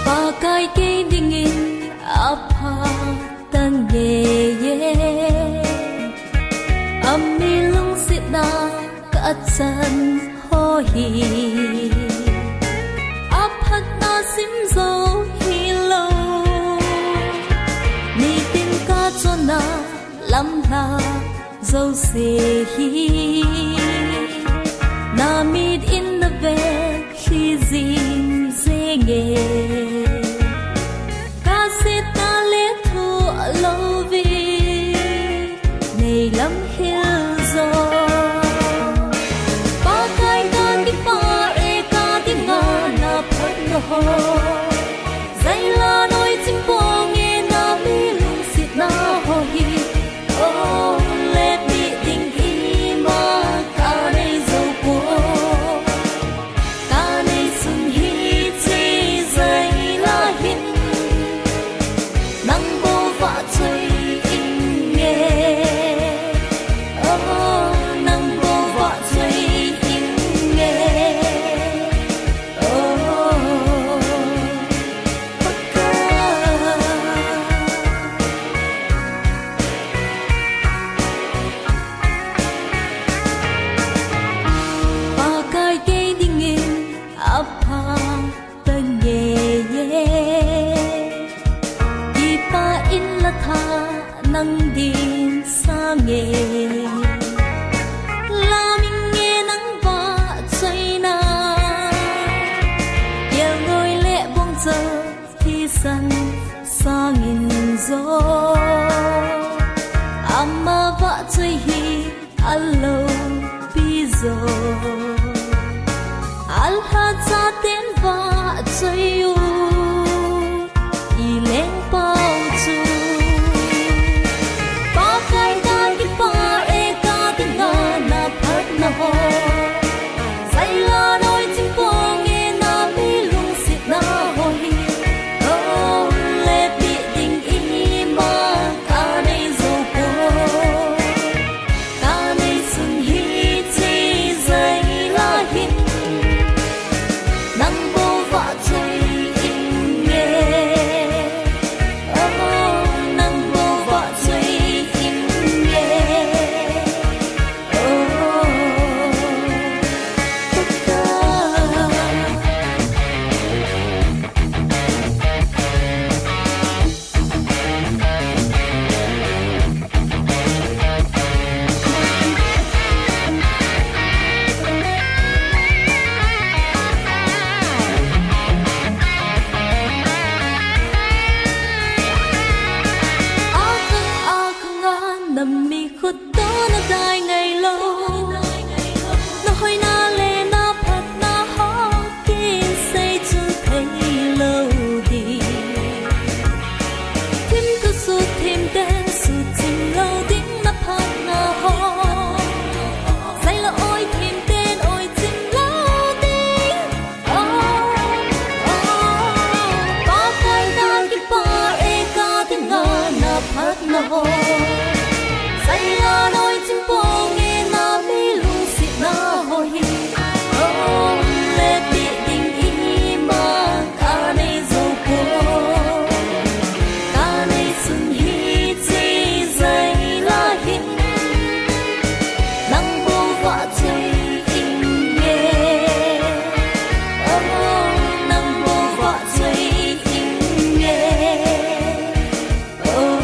pakai ke dingin apa tan ye amilung sitna katsan ho hi apat na sim zo hi lo ni tin ka chona lam la zo se hi na mid in the bed hi zing zing hi ô lệ bị tình hi mà cả đây dấu cô cả đây xuân hi chỉ dây la hin nắng bố vợ chơi in nghe ô nắng bố vợ chơi in nghe ô pakai ke dingin apa tanye ipa in la tha nang din sange la ming nghe nang ba chai na yêu ngồi lệ bông giờ thì san sangin zo amma va chai hi allo bizo al ha cha ten va chai u i leng pau chu pa kai da ki pa e ka ti na na phat na ho sai la noi chim po nge na mi lung sit na ho hi oh le bi ding i ma ka nei zo ko ka nei sun hi chi zai la hin nang bo va chai in nge oh nang bo va chai in nge oh nằm mi khuất đó nó dài ngày lâu nó hơi na lệ na phật na ho kia xây chưa thấy lâu đi thêm cứ suốt thêm đen suốt chim lâu tiếng na phật na ho say là ôi thêm tên ôi chim lâu tiếng ba cái na cái ba e ca tiếng na phật na ho say la nói chim po nghe na mi lung sit na ho hi oh le bi ding i ma ka nei zo ko ka nei sun hi chi zai la hin nang bo va chai in nghe oh nang bo va chai in nghe oh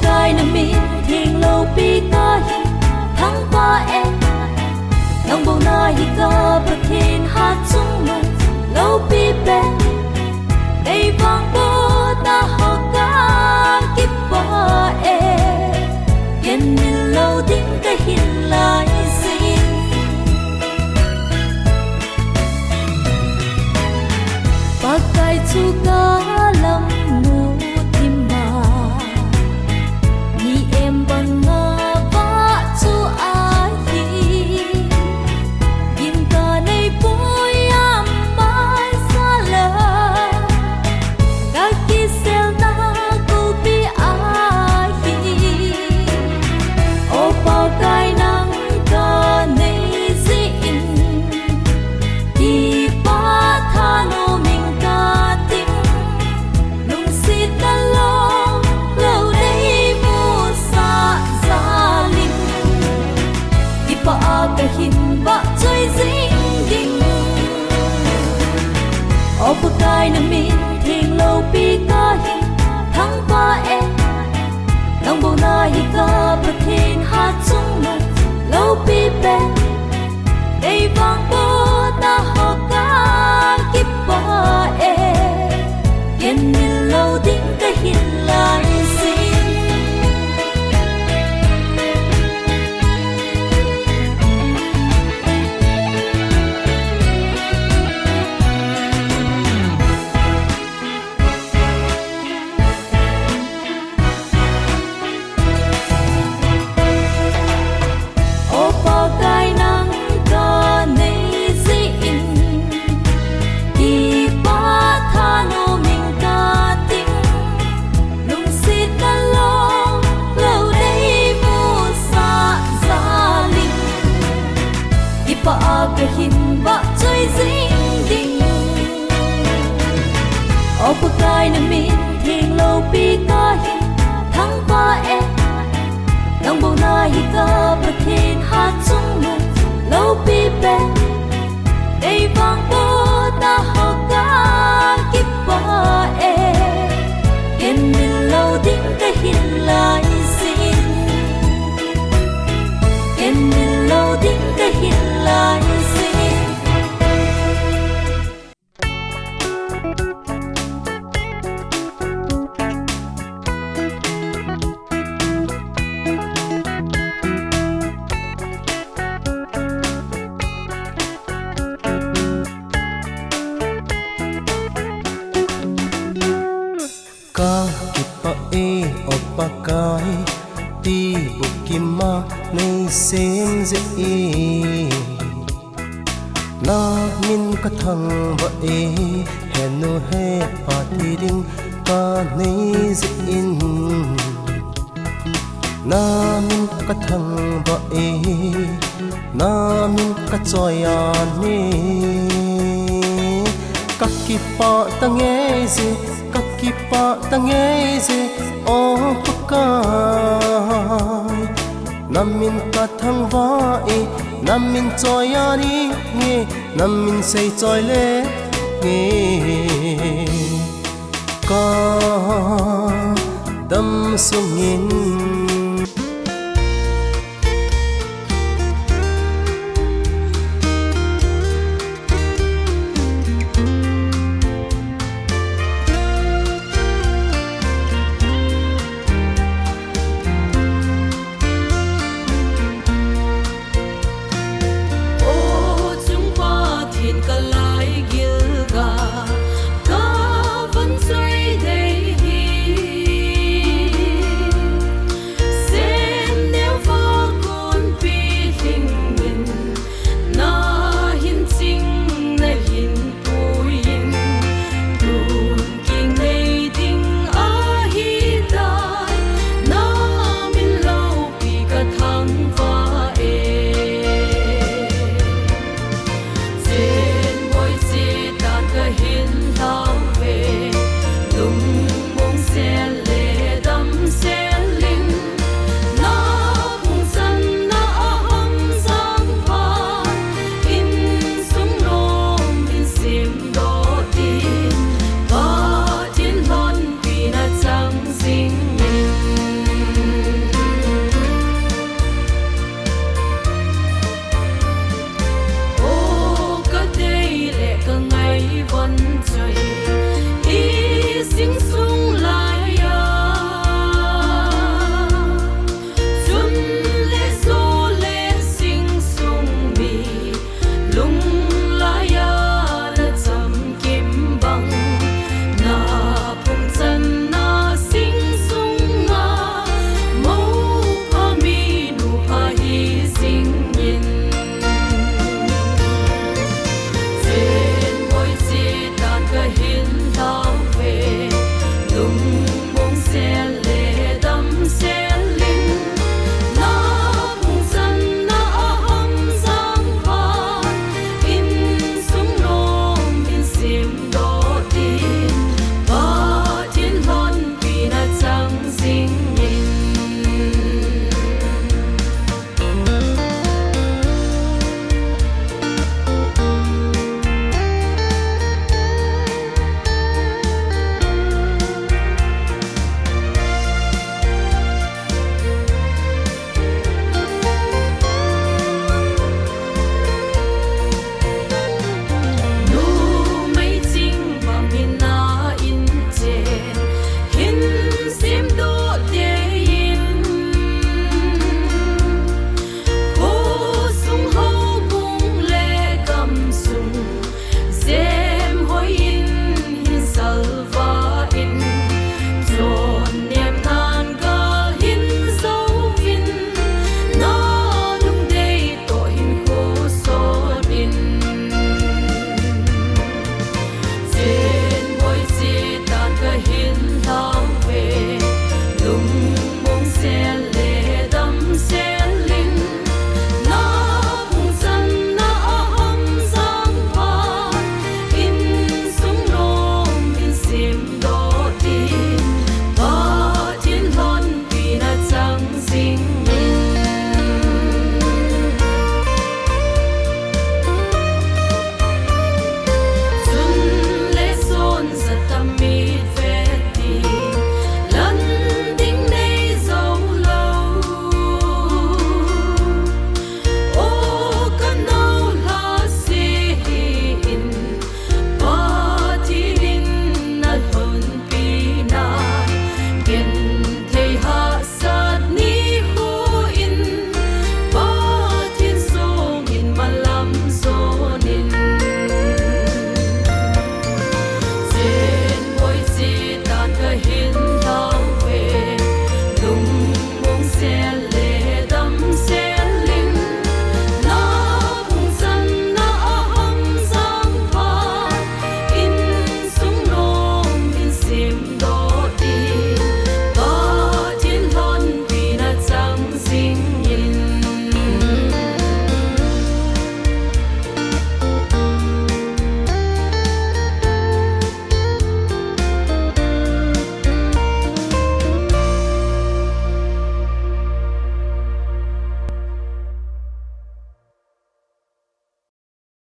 Gai na min thing lâu pi ka hi thang pa e nang bo na hi ka pathin ha chung mo lâu pi pe dei vang bo ta ho ka ki pa e yen min lâu ding ka hin lai sin pa kai chu ka lam mu tim ma chung mong lâu pi bè đây vang bố ta họ ca kiếp bỏ yên nhìn lâu tiếng cái hiền lại xin Opa kai na min thing lo pi ka hi thang pa nang bo na hi ka pathin ha chung mu lo pi pe dei vang bo ta ho ka kip pa ken min lo ding ka hin lai sin ken min lo ding ka hin lai sin pakai ti bukima nei sem ze na min ka thang ba henu he pati ding ka nei ze in na min ka thang ba na min ka choya ni ka ki pa ta nge ze ka ki pa ta nge ze o pakai namin ka thang va namin choi ani nge namin sei choi le nge ka dam sungin